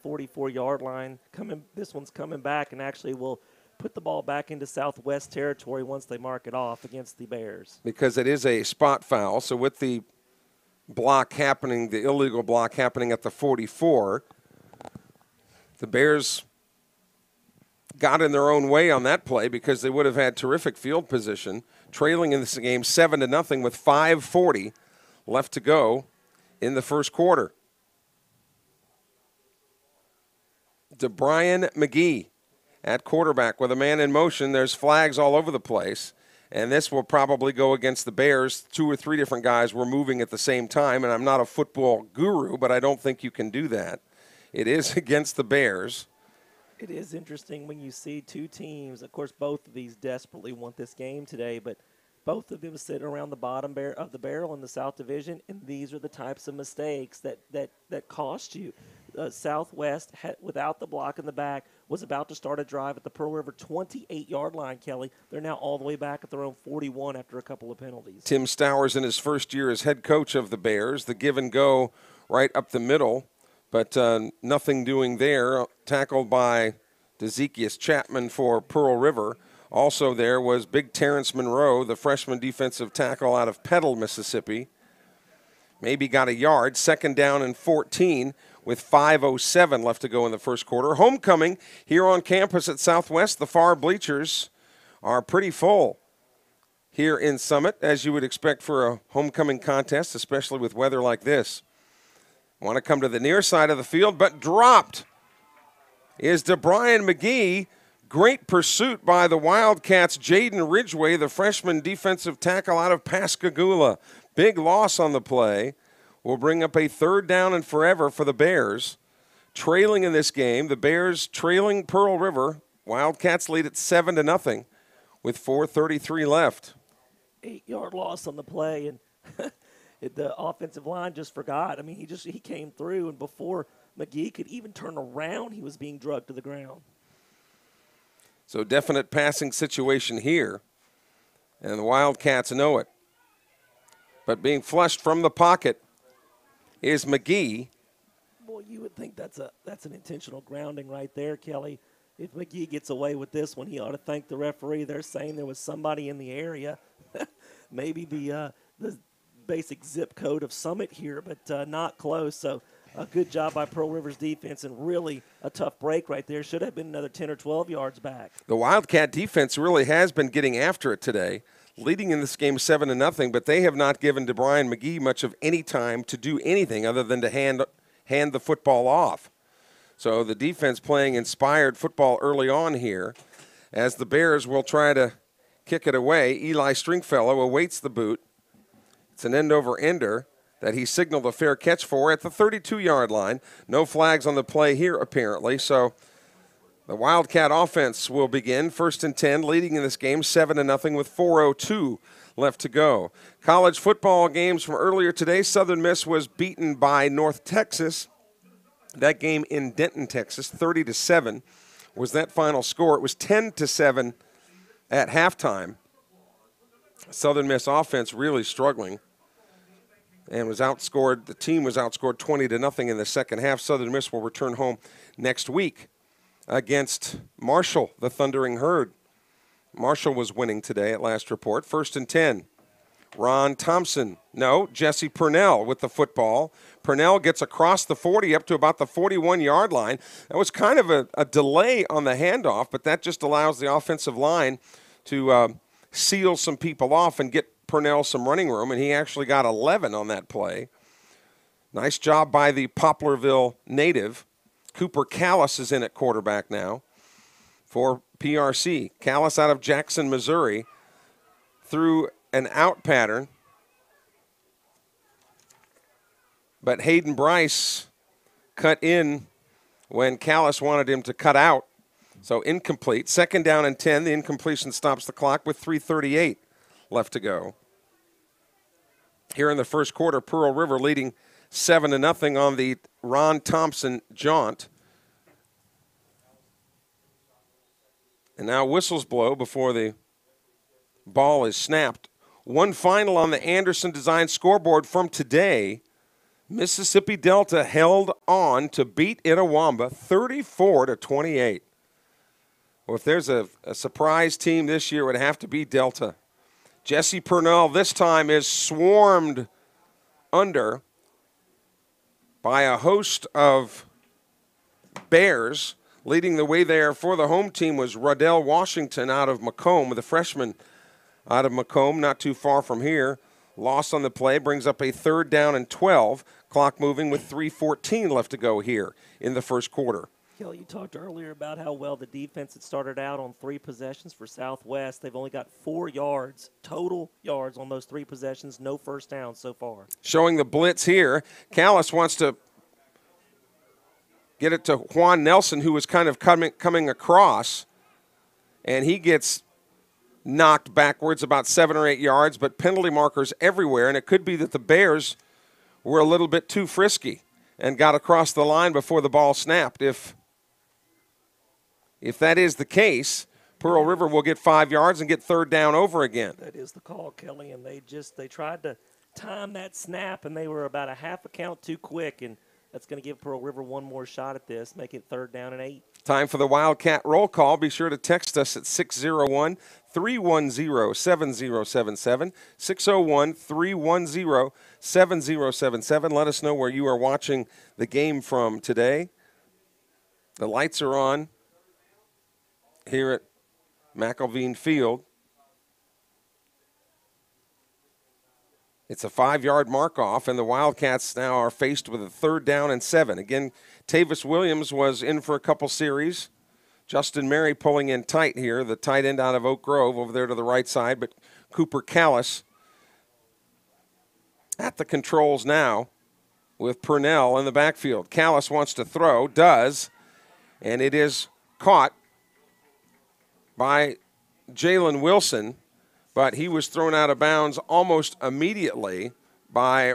44-yard line. This one's coming back and actually will put the ball back into Southwest territory once they mark it off against the Bears. Because it is a spot foul, so with the block happening, the illegal block happening at the 44, the Bears got in their own way on that play because they would have had terrific field position, trailing in this game 7-0 with 5:40 left to go in the first quarter. DeBrian McGee at quarterback with a man in motion. There's flags all over the place, and this will probably go against the Bears. 2 or 3 different guys were moving at the same time, and I'm not a football guru, but I don't think you can do that. It is against the Bears. It is interesting when you see two teams. Of course, both of these desperately want this game today, but both of them sit around the bottom of the barrel in the South Division, and these are the types of mistakes that cost you. Southwest, without the block in the back, was about to start a drive at the Pearl River 28-yard line, Kelly. They're now all the way back at their own 41 after a couple of penalties. Tim Stowers in his first year as head coach of the Bears. The give and go right up the middle, but nothing doing there. Tackled by Dezekius Chapman for Pearl River. Also there was big Terrence Monroe, the freshman defensive tackle out of Petal, Mississippi. Maybe got a yard. 2nd down and 14 with 5:07 left to go in the first quarter. Homecoming here on campus at Southwest. The far bleachers are pretty full here in Summit, as you would expect for a homecoming contest, especially with weather like this. Want to come to the near side of the field, but dropped is DeBrian McGee. Great pursuit by the Wildcats. Jaden Ridgway, the freshman defensive tackle out of Pascagoula. Big loss on the play. Will bring up a 3rd down and forever for the Bears. Trailing in this game, the Bears trailing Pearl River. Wildcats lead at 7-0 with 4:33 left. 8-yard loss on the play, and the offensive line just forgot. I mean, he came through, and before McGee could even turn around, he was being drugged to the ground. So definite passing situation here, and the Wildcats know it. But being flushed from the pocket is McGee. Boy, you would think that's an intentional grounding right there, Kelly. If McGee gets away with this one, he ought to thank the referee. They're saying there was somebody in the area, maybe the basic zip code of Summit here, but not close. So a good job by Pearl River's defense, and really a tough break right there. Should have been another 10 or 12 yards back. The Wildcat defense really has been getting after it today, leading in this game 7-0, but they have not given DeBrian McGee much of any time to do anything other than to hand the football off. So the defense playing inspired football early on here, as the Bears will try to kick it away. Eli Stringfellow awaits the boot. It's an end-over-ender that he signaled a fair catch for at the 32-yard line. No flags on the play here, apparently. So the Wildcat offense will begin. 1st and 10, leading in this game 7-0 with 4:02 left to go. College football games from earlier today. Southern Miss was beaten by North Texas. That game in Denton, Texas, 30-7 was that final score. It was 10-7 at halftime. Southern Miss offense really struggling, and was outscored. The team was outscored 20-0 in the second half. Southern Miss will return home next week against Marshall, the Thundering Herd. Marshall was winning today at last report. 1st and 10. Jesse Purnell with the football. Purnell gets across the 40 up to about the 41-yard line. That was kind of a delay on the handoff, but that just allows the offensive line to seal some people off and get Purnell some running room, and he actually got 11 on that play. Nice job by the Poplarville native. Cooper Callis is in at quarterback now for PRC. Callis out of Jackson, Missouri, threw an out pattern, but Hayden Bryce cut in when Callis wanted him to cut out, so incomplete. 2nd down and 10. The incompletion stops the clock with 3:38 left to go. Here in the first quarter, Pearl River leading 7-0 on the Ron Thompson jaunt. And now whistles blow before the ball is snapped. One final on the Anderson Design scoreboard from today. Mississippi Delta held on to beat Itawamba 34-28. Well, if there's a surprise team this year, it would have to be Delta. Jesse Purnell this time is swarmed under by a host of Bears. Leading the way there for the home team was Rodell Washington out of Macomb, the freshman out of Macomb, not too far from here. Loss on the play brings up a 3rd down and 12. Clock moving with 3:14 left to go here in the first quarter. Kelly, you talked earlier about how well the defense had started out on 3 possessions for Southwest. They've only got 4 yards, total yards on those 3 possessions, no first down so far. Showing the blitz here. Callis wants to get it to Juan Nelson, who was kind of coming across, and he gets knocked backwards about 7 or 8 yards, but penalty markers everywhere, and it could be that the Bears were a little bit too frisky and got across the line before the ball snapped. If that is the case, Pearl River will get 5 yards and get 3rd down over again. That is the call, Kelly, and they tried to time that snap, and they were about a half a count too quick, and that's going to give Pearl River one more shot at this, make it 3rd down and 8. Time for the Wildcat roll call. Be sure to text us at 601-310-7077, 601-310-7077. Let us know where you are watching the game from today. The lights are on here at McElveen Field. It's a 5-yard mark-off, and the Wildcats now are faced with a 3rd down and 7. Again, Tavis Williams was in for a couple series. Justin Mary pulling in tight here, the tight end out of Oak Grove over there to the right side, but Cooper Callis at the controls now with Purnell in the backfield. Callis wants to throw, does, and it is caught by Jalen Wilson, but he was thrown out of bounds almost immediately by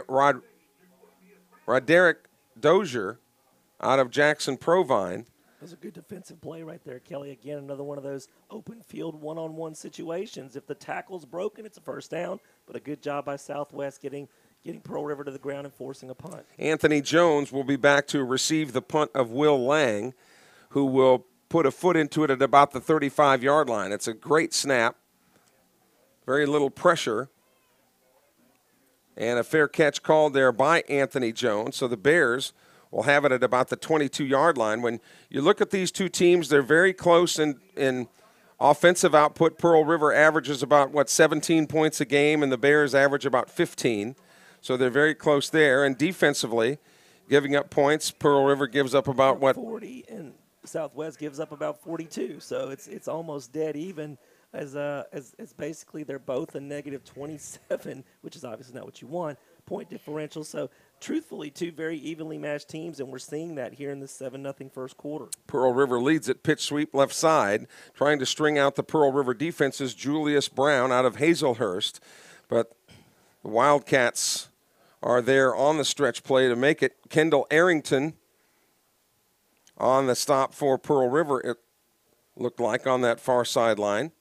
Roderick Dozier out of Jackson Provine. That was a good defensive play right there, Kelly. Again, another one of those open field one-on-one situations. If the tackle's broken, it's a first down, but a good job by Southwest getting Pearl River to the ground and forcing a punt. Anthony Jones will be back to receive the punt of Will Lang, who will put a foot into it at about the 35-yard line. It's a great snap. Very little pressure. And a fair catch called there by Anthony Jones. So the Bears will have it at about the 22-yard line. When you look at these two teams, they're very close in offensive output. Pearl River averages about, 17 points a game, and the Bears average about 15. So they're very close there. And defensively, giving up points, Pearl River gives up about 40, and Southwest gives up about 42. So it's almost dead even. As basically they're both a negative 27, which is obviously not what you want, point differential. So truthfully, 2 very evenly matched teams, and we're seeing that here in the 7-0 first quarter. Pearl River leads it, pitch sweep left side, trying to string out the Pearl River defenses. Julius Brown out of Hazelhurst, but the Wildcats are there on the stretch play to make it. Kendall Arrington on the stop for Pearl River, it looked like, on that far sideline.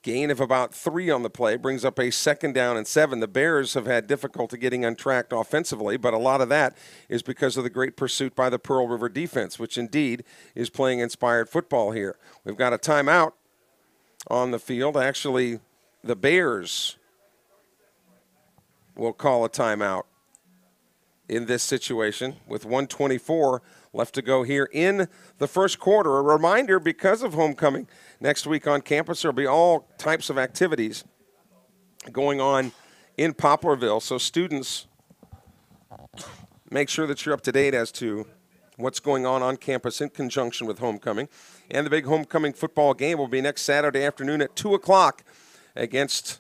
Gain of about 3 on the play brings up a 2nd down and 7. The Bears have had difficulty getting untracked offensively, but a lot of that is because of the great pursuit by the Pearl River defense, which indeed is playing inspired football here. We've got a timeout on the field. Actually, the Bears will call a timeout in this situation with 1:24 left to go here in the first quarter. A reminder, because of homecoming next week on campus, there will be all types of activities going on in Poplarville. So students, make sure that you're up to date as to what's going on campus in conjunction with homecoming. And the big homecoming football game will be next Saturday afternoon at 2 o'clock against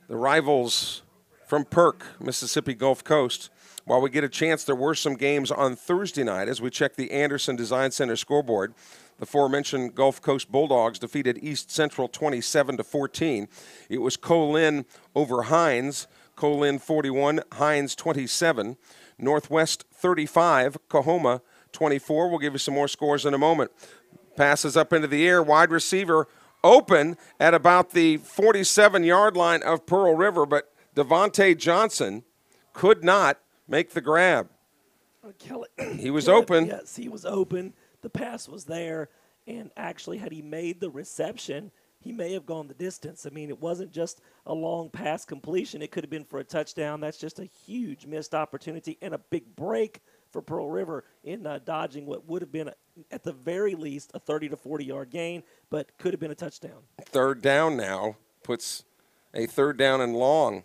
the rivals from PERC, Mississippi Gulf Coast. While we get a chance, there were some games on Thursday night as we check the Anderson Design Center scoreboard. The aforementioned Gulf Coast Bulldogs defeated East Central 27-14. It was Colin over Hines. Colin 41, Hines 27. Northwest 35, Coahoma 24. We'll give you some more scores in a moment. Passes up into the air, wide receiver open at about the 47-yard line of Pearl River, but Devontae Johnson could not make the grab. Kelly, He was open. Yes, he was open. The pass was there, and actually, had he made the reception, he may have gone the distance. I mean, it wasn't just a long pass completion. It could have been for a touchdown. That's just a huge missed opportunity and a big break for Pearl River in dodging what would have been, at the very least, a 30 to 40-yard gain, but could have been a touchdown. Third down now puts a third down and long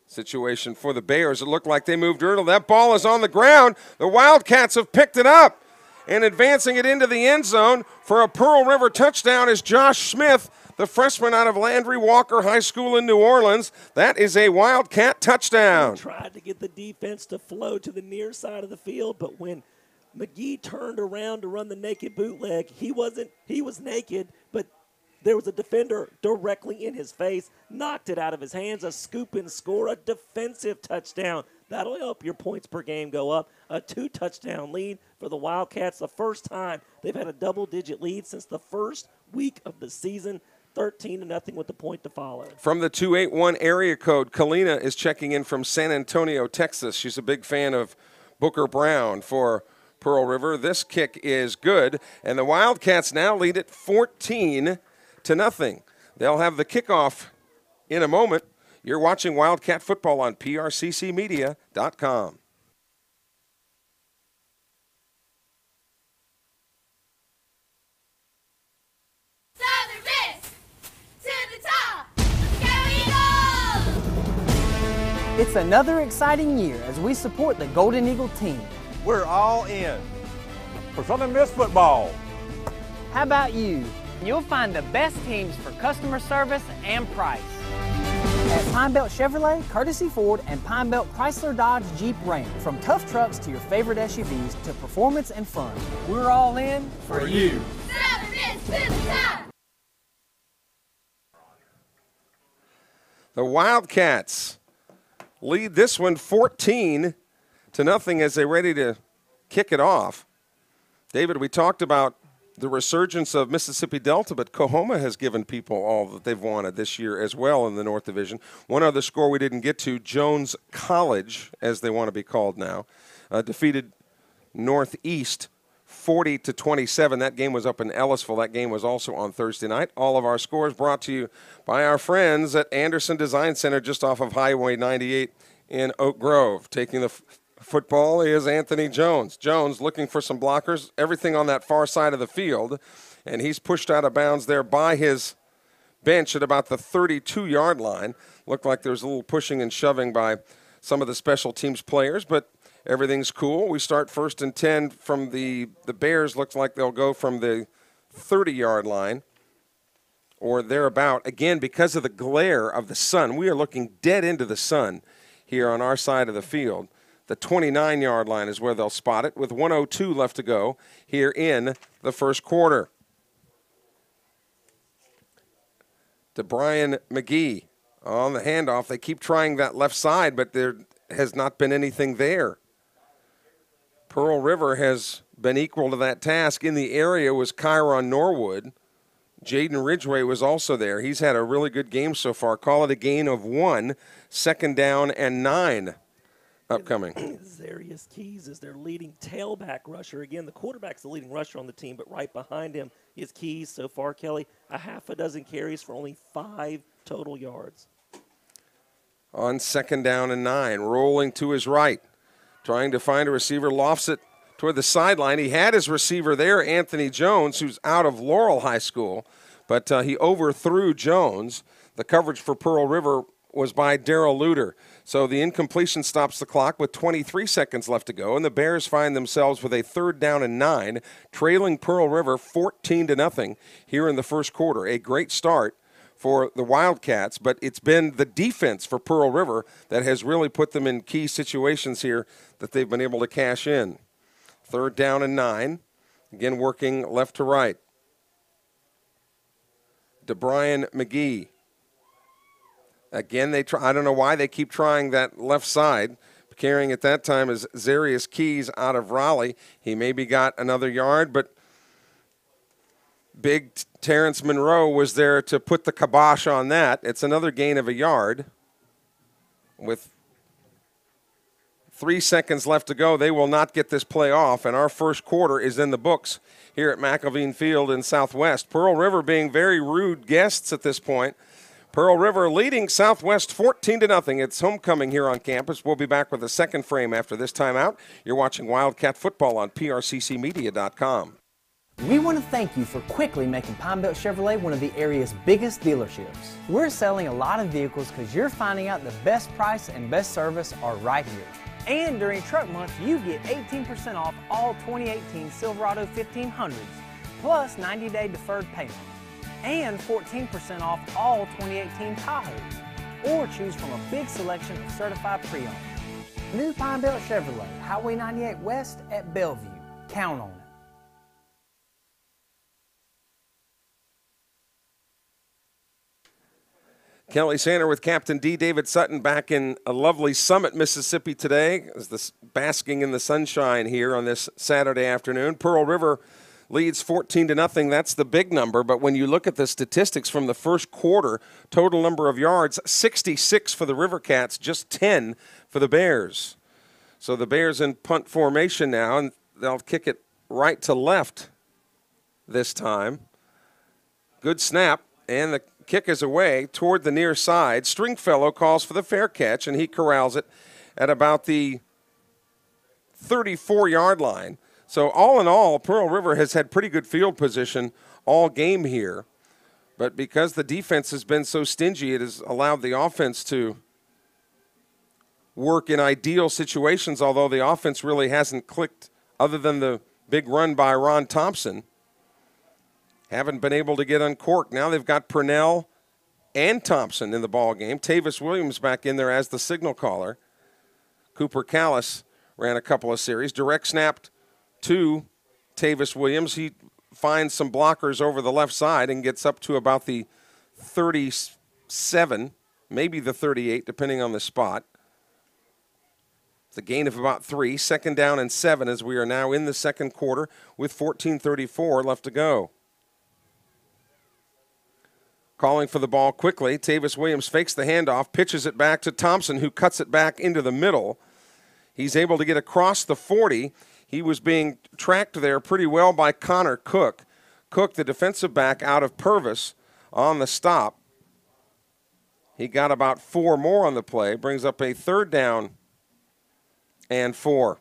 situation for the Bears. It looked like they moved early. That ball is on the ground. The Wildcats have picked it up, and advancing it into the end zone for a Pearl River touchdown is Josh Smith, the freshman out of Landry Walker High School in New Orleans. That is a Wildcat touchdown. He tried to get the defense to flow to the near side of the field, but when McGee turned around to run the naked bootleg, he was naked, but there was a defender directly in his face, knocked it out of his hands, a scoop and score, a defensive touchdown. That'll help your points per game go up. A 2-touchdown lead for the Wildcats, the first time they've had a double-digit lead since the first week of the season. 13-0 with the point to follow. From the 281 area code, Kalina is checking in from San Antonio, Texas. She's a big fan of Booker Brown for Pearl River. This kick is good, and the Wildcats now lead it 14-0. They'll have the kickoff in a moment. You're watching Wildcat football on PRCCmedia.com. It's another exciting year as we support the Golden Eagle team. We're all in for Southern Miss football. How about you? You'll find the best teams for customer service and price. At Pine Belt Chevrolet, Courtesy Ford, and Pine Belt Chrysler Dodge Jeep Ram. From tough trucks to your favorite SUVs to performance and fun, we're all in for you. Southern Miss to the top. The Wildcats lead this one 14-0 as they're ready to kick it off. David, we talked about the resurgence of Mississippi Delta, but Coahoma has given people all that they've wanted this year as well in the North Division. One other score we didn't get to, Jones College, as they want to be called now, defeated Northeast 40-27. That game was up in Ellisville. That game was also on Thursday night. All of our scores brought to you by our friends at Anderson Design Center just off of Highway 98 in Oak Grove. Taking the football is Anthony Jones. Jones looking for some blockers, everything on that far side of the field, and he's pushed out of bounds there by his bench at about the 32-yard line. Looked like there was a little pushing and shoving by some of the special teams players, but everything's cool. We start 1st and 10 from the Bears. Looks like they'll go from the 30-yard line or thereabout. Again, because of the glare of the sun, we are looking dead into the sun here on our side of the field. The 29-yard line is where they'll spot it with 1:02 left to go here in the first quarter. To Brian McGee on the handoff. They keep trying that left side, but there has not been anything there. Pearl River has been equal to that task. In the area was Kyron Norwood. Jaden Ridgway was also there. He's had a really good game so far. Call it a gain of 1, 2nd down and 9 upcoming. Zarius Keys is their leading tailback rusher. Again, the quarterback's the leading rusher on the team, but right behind him is Keys so far, Kelly. A half a dozen carries for only 5 total yards. On 2nd down and 9, rolling to his right. Trying to find a receiver, lofts it toward the sideline. He had his receiver there, Anthony Jones, who's out of Laurel High School, but he overthrew Jones. The coverage for Pearl River was by Darrell Luter. So the incompletion stops the clock with 23 seconds left to go, and the Bears find themselves with a 3rd down and 9, trailing Pearl River 14-0 here in the first quarter. A great start for the Wildcats, but it's been the defense for Pearl River that has really put them in key situations here that they've been able to cash in. 3rd down and 9, again working left to right. To Brian McGee. Again, they try. I don't know why they keep trying that left side. Carrying at that time is Zarius Keys out of Raleigh. He maybe got another yard, but big Terrence Monroe was there to put the kibosh on that. It's another gain of a yard with 3 seconds left to go. They will not get this play off, and our first quarter is in the books here at McElveen Field in Southwest. Pearl River being very rude guests at this point. Pearl River leading Southwest 14-0. It's homecoming here on campus. We'll be back with a second frame after this timeout. You're watching Wildcat football on PRCCmedia.com. We want to thank you for quickly making Pine Belt Chevrolet one of the area's biggest dealerships. We're selling a lot of vehicles because you're finding out the best price and best service are right here. And during Truck Month, you get 18% off all 2018 Silverado 1500s, plus 90-day deferred payment, and 14% off all 2018 Tahoes, or choose from a big selection of certified pre-owned. New Pine Belt Chevrolet, Highway 98 West at Bellevue. Count on it. Kelly Sander with Captain D. David Sutton back in a lovely Summit, Mississippi today, as the basking in the sunshine here on this Saturday afternoon. Pearl River leads 14-0. That's the big number. But when you look at the statistics from the first quarter, total number of yards, 66 for the Rivercats, just 10 for the Bears. So the Bears in punt formation now, and they'll kick it right to left this time. Good snap, and the kick is away toward the near side. Stringfellow calls for the fair catch, and he corrals it at about the 34-yard line. So all in all, Pearl River has had pretty good field position all game here. But because the defense has been so stingy, it has allowed the offense to work in ideal situations, although the offense really hasn't clicked other than the big run by Ron Thompson. Haven't been able to get uncorked. Now they've got Purnell and Thompson in the ball game. Tavis Williams back in there as the signal caller. Cooper Callis ran a couple of series. Direct snapped to Tavis Williams. He finds some blockers over the left side and gets up to about the 37, maybe the 38, depending on the spot. It's a gain of about 3. 2nd down and 7 as we are now in the second quarter with 14:34 left to go. Calling for the ball quickly. Tavis Williams fakes the handoff, pitches it back to Thompson, who cuts it back into the middle. He's able to get across the 40. He was being tracked there pretty well by Connor Cook. Cook, the defensive back out of Purvis, on the stop. He got about 4 more on the play, brings up a 3rd down and 4.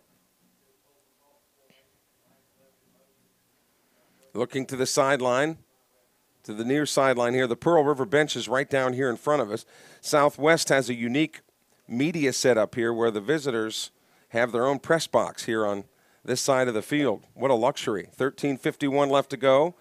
Looking to the sideline. To the near sideline here. The Pearl River bench is right down here in front of us. Southwest has a unique media setup here where the visitors have their own press box here on this side of the field. What a luxury. 13:51 left to go.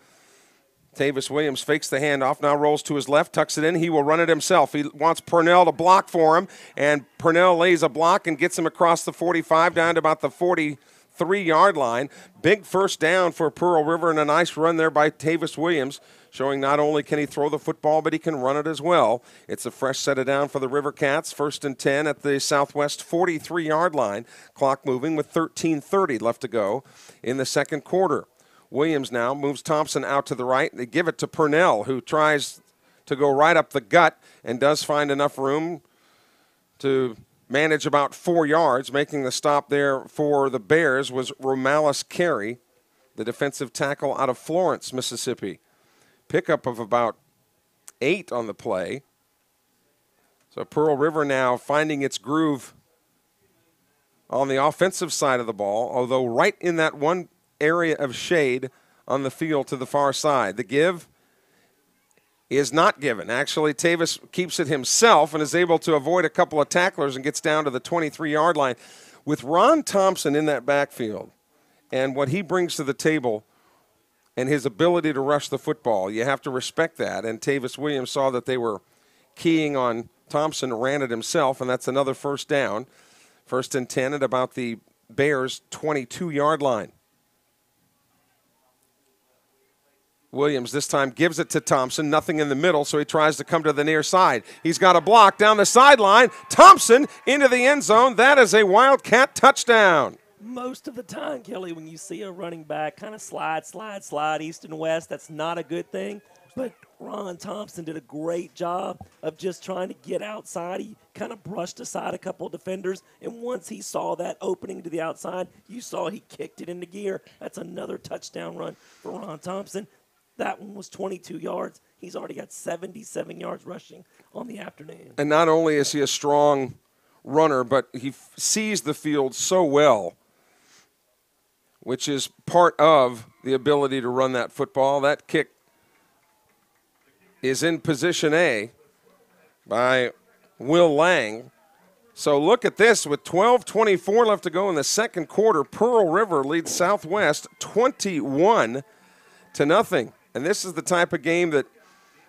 Tavis Williams fakes the handoff, now rolls to his left, tucks it in. He will run it himself. He wants Purnell to block for him, and Purnell lays a block and gets him across the 45 down to about the 43-yard line. Big first down for Pearl River and a nice run there by Tavis Williams, showing not only can he throw the football, but he can run it as well. It's a fresh set of down for the Rivercats. 1st and 10 at the Southwest 43-yard line. Clock moving with 13:30 left to go in the second quarter. Williams now moves Thompson out to the right. They give it to Purnell, who tries to go right up the gut and does find enough room to manage about 4 yards. Making the stop there for the Bears was Romalis Carey, the defensive tackle out of Florence, Mississippi. Pickup of about 8 on the play. So Pearl River now finding its groove on the offensive side of the ball, although right in that one area of shade on the field to the far side. The give is not given. Actually, Tavis keeps it himself and is able to avoid a couple of tacklers and gets down to the 23-yard line. With Ron Thompson in that backfield and what he brings to the table and his ability to rush the football, you have to respect that. And Tavis Williams saw that they were keying on Thompson, ran it himself, and that's another first down. 1st and 10 at about the Bears' 22-yard line. Williams this time gives it to Thompson, nothing in the middle, so he tries to come to the near side. He's got a block down the sideline. Thompson into the end zone. That is a Wildcat touchdown. Most of the time, Kelly, when you see a running back kind of slide east and west, that's not a good thing. But Ron Thompson did a great job of just trying to get outside. He kind of brushed aside a couple of defenders, and once he saw that opening to the outside, you saw he kicked it into gear. That's another touchdown run for Ron Thompson. That one was 22 yards. He's already got 77 yards rushing on the afternoon. And not only is he a strong runner, but he sees the field so well, which is part of the ability to run that football. That kick is in position A by Will Lang. So look at this. With 12:24 left to go in the second quarter, Pearl River leads Southwest 21-0. And this is the type of game that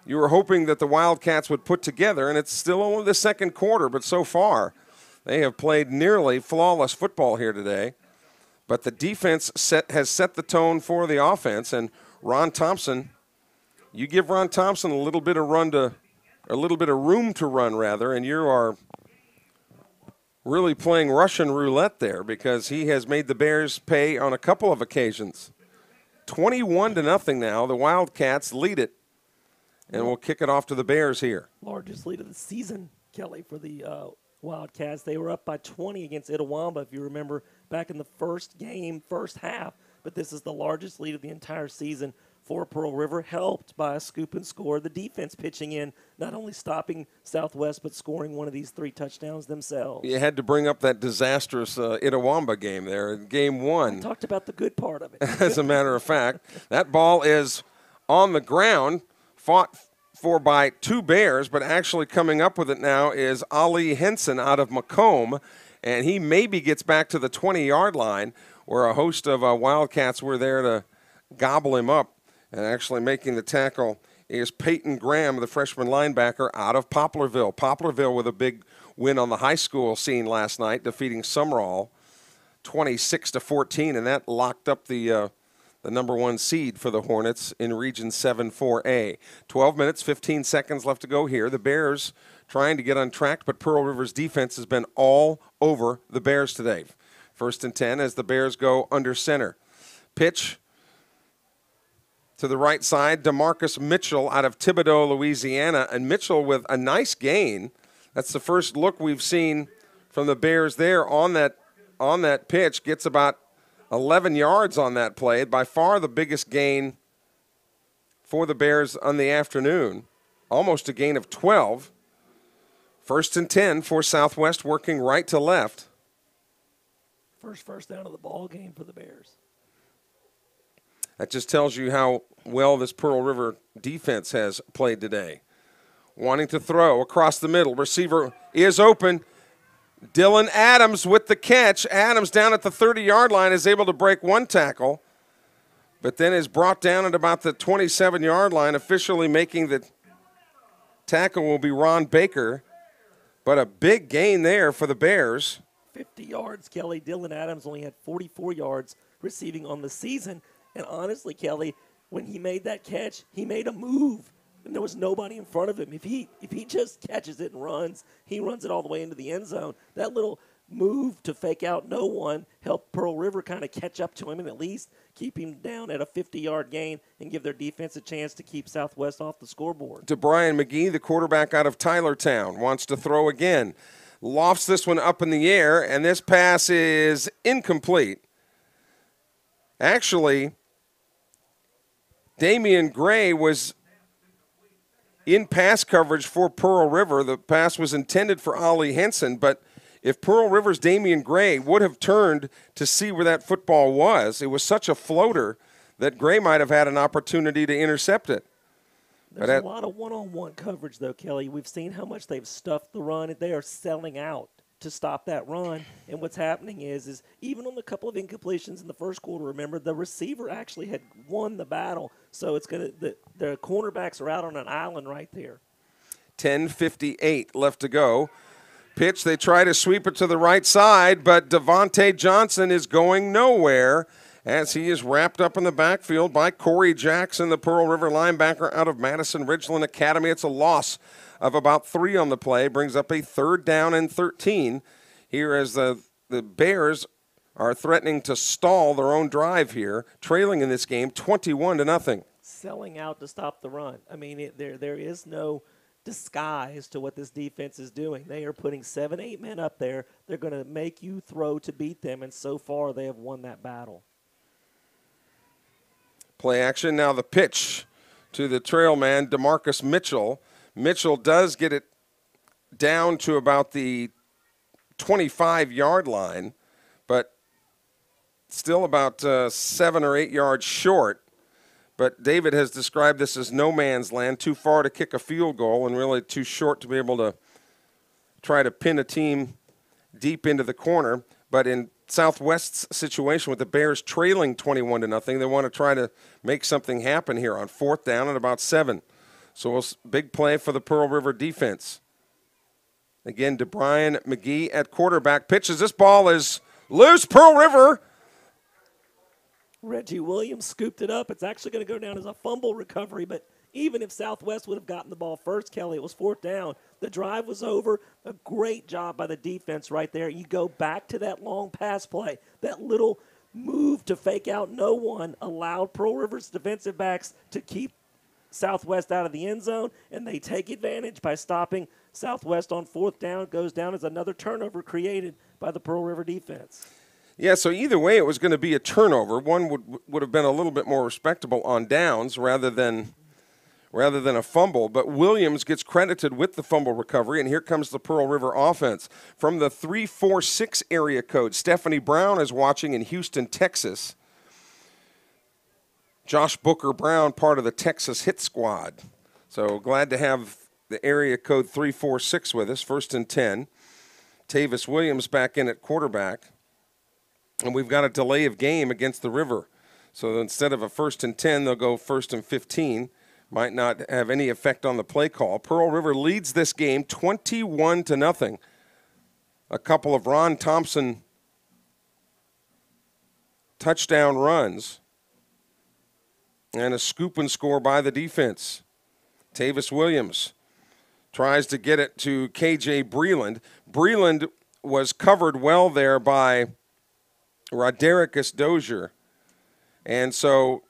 you were hoping that the Wildcats would put together, and it's still only the second quarter, but so far they have played nearly flawless football here today. But the defense has set the tone for the offense, and Ron Thompson, you give Ron Thompson a little bit of room to run, rather, and you are really playing Russian roulette there because he has made the Bears pay on a couple of occasions. 21-0 now. The Wildcats lead it, and we'll kick it off to the Bears here. Largest lead of the season, Kelly, for the Wildcats. They were up by 20 against Itawamba, if you remember, back in the first half. But this is the largest lead of the entire season for Pearl River, helped by a scoop and score. The defense pitching in, not only stopping Southwest, but scoring one of these 3 touchdowns themselves. You had to bring up that disastrous Itawamba game there, game 1. I talked about the good part of it. As a matter of fact, that ball is on the ground, fought for by 2 Bears, but actually coming up with it now is Ali Henson out of Macomb, and he maybe gets back to the 20-yard line where a host of Wildcats were there to gobble him up. And actually making the tackle is Peyton Graham, the freshman linebacker out of Poplarville. Poplarville with a big win on the high school scene last night, defeating Sumrall 26-14, and that locked up the number 1 seed for the Hornets in Region 7 4A. 12 minutes, 15 seconds left to go here. The Bears trying to get on track, but Pearl River's defense has been all over the Bears today. 1st and 10 as the Bears go under center. Pitch to the right side, DeMarcus Mitchell out of Thibodaux, Louisiana, and Mitchell with a nice gain. That's the first look we've seen from the Bears there on that pitch. Gets about 11 yards on that play, by far the biggest gain for the Bears on the afternoon, almost a gain of 12. 1st and 10 for Southwest, working right to left. First down of the ball game for the Bears. That just tells you how well this Pearl River defense has played today. Wanting to throw across the middle. Receiver is open. Dylan Adams with the catch. Adams down at the 30-yard line is able to break 1 tackle, but then is brought down at about the 27-yard line. Officially making the tackle will be Ron Baker, but a big gain there for the Bears. 50 yards, Kelly. Dylan Adams only had 44 yards receiving on the season. And honestly, Kelly, when he made that catch, he made a move, and there was nobody in front of him. If he just catches it and runs, he runs it all the way into the end zone. That little move to fake out no one helped Pearl River kind of catch up to him and at least keep him down at a 50-yard gain and give their defense a chance to keep Southwest off the scoreboard. To Brian McGee, the quarterback out of Tylertown, wants to throw again. Lofts this one up in the air, and this pass is incomplete. Actually, Damian Gray was in pass coverage for Pearl River. The pass was intended for Ollie Henson, but if Pearl River's Damian Gray would have turned to see where that football was, it was such a floater that Gray might have had an opportunity to intercept it. There's a lot of one-on-one coverage, though, Kelly. We've seen how much they've stuffed the run. They are selling out to stop that run. And what's happening is even on the couple of incompletions in the first quarter, remember, the receiver actually had won the battle. So it's going to the cornerbacks are out on an island right there. 10:58 left to go. Pitch, they try to sweep it to the right side, but Devontae Johnson is going nowhere as he is wrapped up in the backfield by Corey Jackson, the Pearl River linebacker out of Madison Ridgeland Academy. It's a loss of about 3 on the play, brings up a 3rd down and 13 here as the Bears are threatening to stall their own drive here, trailing in this game 21-0. selling out to stop the run. I mean, there is no disguise to what this defense is doing. They are putting 7, 8 men up there. They're going to make you throw to beat them, and so far they have won that battle. Play action. Now the pitch to the trail man, DeMarcus Mitchell. Mitchell does get it down to about the 25-yard line, but still about 7 or 8 yards short. But David has described this as no man's land, too far to kick a field goal and really too short to be able to try to pin a team deep into the corner. But in Southwest's situation with the Bears trailing 21-0, they want to try to make something happen here on 4th down and about 7. So big play for the Pearl River defense. Again, DeBrian McGee at quarterback pitches. This ball is loose. Pearl River. Reggie Williams scooped it up. It's actually going to go down as a fumble recovery, but even if Southwest would have gotten the ball first, Kelly, it was 4th down. The drive was over. A great job by the defense right there. You go back to that long pass play. That little move to fake out no one allowed Pearl River's defensive backs to keep Southwest out of the end zone, and they take advantage by stopping Southwest on 4th down. Goes down as another turnover created by the Pearl River defense. Yeah, so either way it was going to be a turnover. One would have been a little bit more respectable on downs rather than a fumble. But Williams gets credited with the fumble recovery, and here comes the Pearl River offense. From the 346 area code, Stephanie Brown is watching in Houston, Texas. Josh Booker Brown, part of the Texas Hit Squad. So glad to have the area code 346 with us, 1st and 10. Tavis Williams back in at quarterback. And we've got a delay of game against the River. So instead of a 1st and 10, they'll go 1st and 15. Might not have any effect on the play call. Pearl River leads this game 21-0. A couple of Ron Thompson touchdown runs and a scoop and score by the defense. Tavis Williams tries to get it to KJ Breland. Breland was covered well there by Rodericus Dozier. And so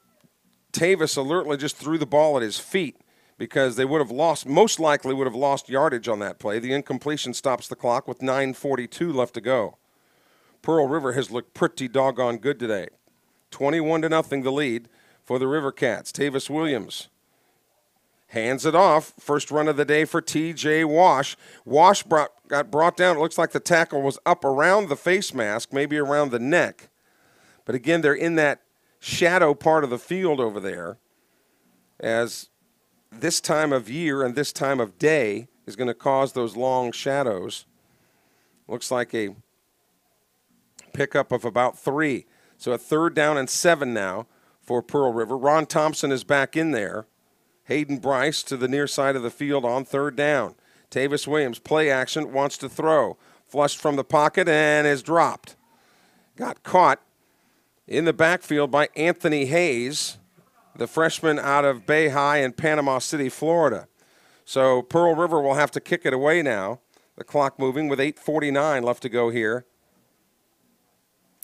Tavis alertly just threw the ball at his feet because they would have lost, most likely would have lost yardage on that play. The incompletion stops the clock with 9:42 left to go. Pearl River has looked pretty doggone good today. 21-0 the lead for the River Cats. Tavis Williams hands it off. First run of the day for T.J. Wash. Wash got brought down. It looks like the tackle was up around the face mask, maybe around the neck. But again, they're in that shadow part of the field over there, as this time of year and this time of day is going to cause those long shadows. Looks like a pickup of about 3. So a 3rd down and 7 now for Pearl River. Ron Thompson is back in there. Hayden Bryce to the near side of the field on 3rd down. Tavis Williams, play action, wants to throw. Flushed from the pocket and is dropped. Got caught in the backfield by Anthony Hayes, the freshman out of Bay High in Panama City, Florida. So Pearl River will have to kick it away now. The clock moving with 8:49 left to go here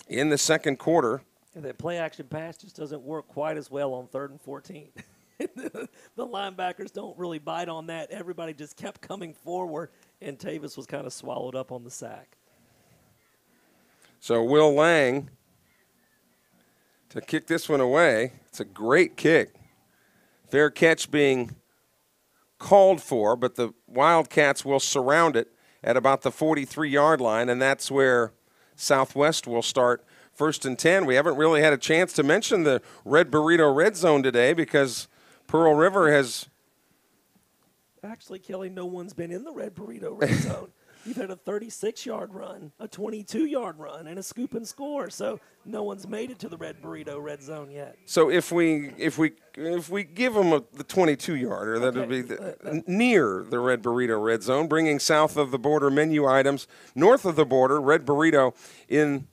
in the second quarter. And that play action pass just doesn't work quite as well on 3rd and 14. The linebackers don't really bite on that. Everybody just kept coming forward, and Tavis was kind of swallowed up on the sack. So Will Lang to kick this one away. It's a great kick. Fair catch being called for, but the Wildcats will surround it at about the 43-yard line, and that's where Southwest will start 1st and 10. We haven't really had a chance to mention the Red Burrito Red Zone today because Pearl River has... Actually, Kelly, no one's been in the Red Burrito Red Zone. You've had a 36-yard run, a 22-yard run, and a scoop and score. So no one's made it to the Red Burrito Red Zone yet. So if we give them the 22-yarder, that would be near the Red Burrito Red Zone, bringing south of the border menu items, north of the border, Red Burrito in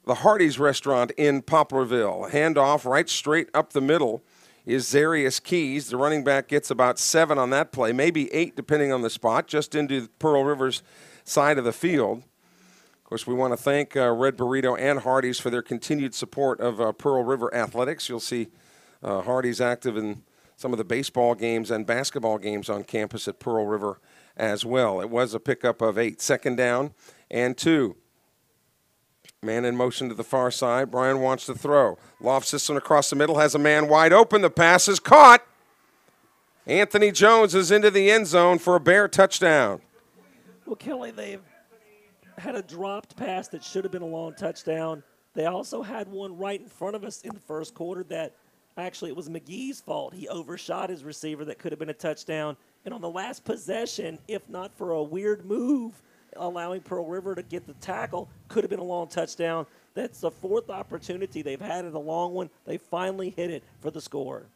the Hardee's restaurant in Poplarville. Handoff right straight up the middle is Zarius Keys. The running back gets about 7 on that play, maybe 8 depending on the spot, just into Pearl River's side of the field. Of course, we want to thank Red Burrito and Hardee's for their continued support of Pearl River athletics. You'll see Hardy's active in some of the baseball games and basketball games on campus at Pearl River as well. It was a pickup of 8. 2nd down and 2. Man in motion to the far side. Brian wants to throw. Lofts this one across the middle. Has a man wide open. The pass is caught. Anthony Jones is into the end zone for a Bear touchdown. Well, Kelly, they've had a dropped pass that should have been a long touchdown. They also had one right in front of us in the first quarter that actually it was McGee's fault. He overshot his receiver that could have been a touchdown. And on the last possession, if not for a weird move, allowing Pearl River to get the tackle, could have been a long touchdown. That's the 4th opportunity they've had at a long one. They finally hit it for the score.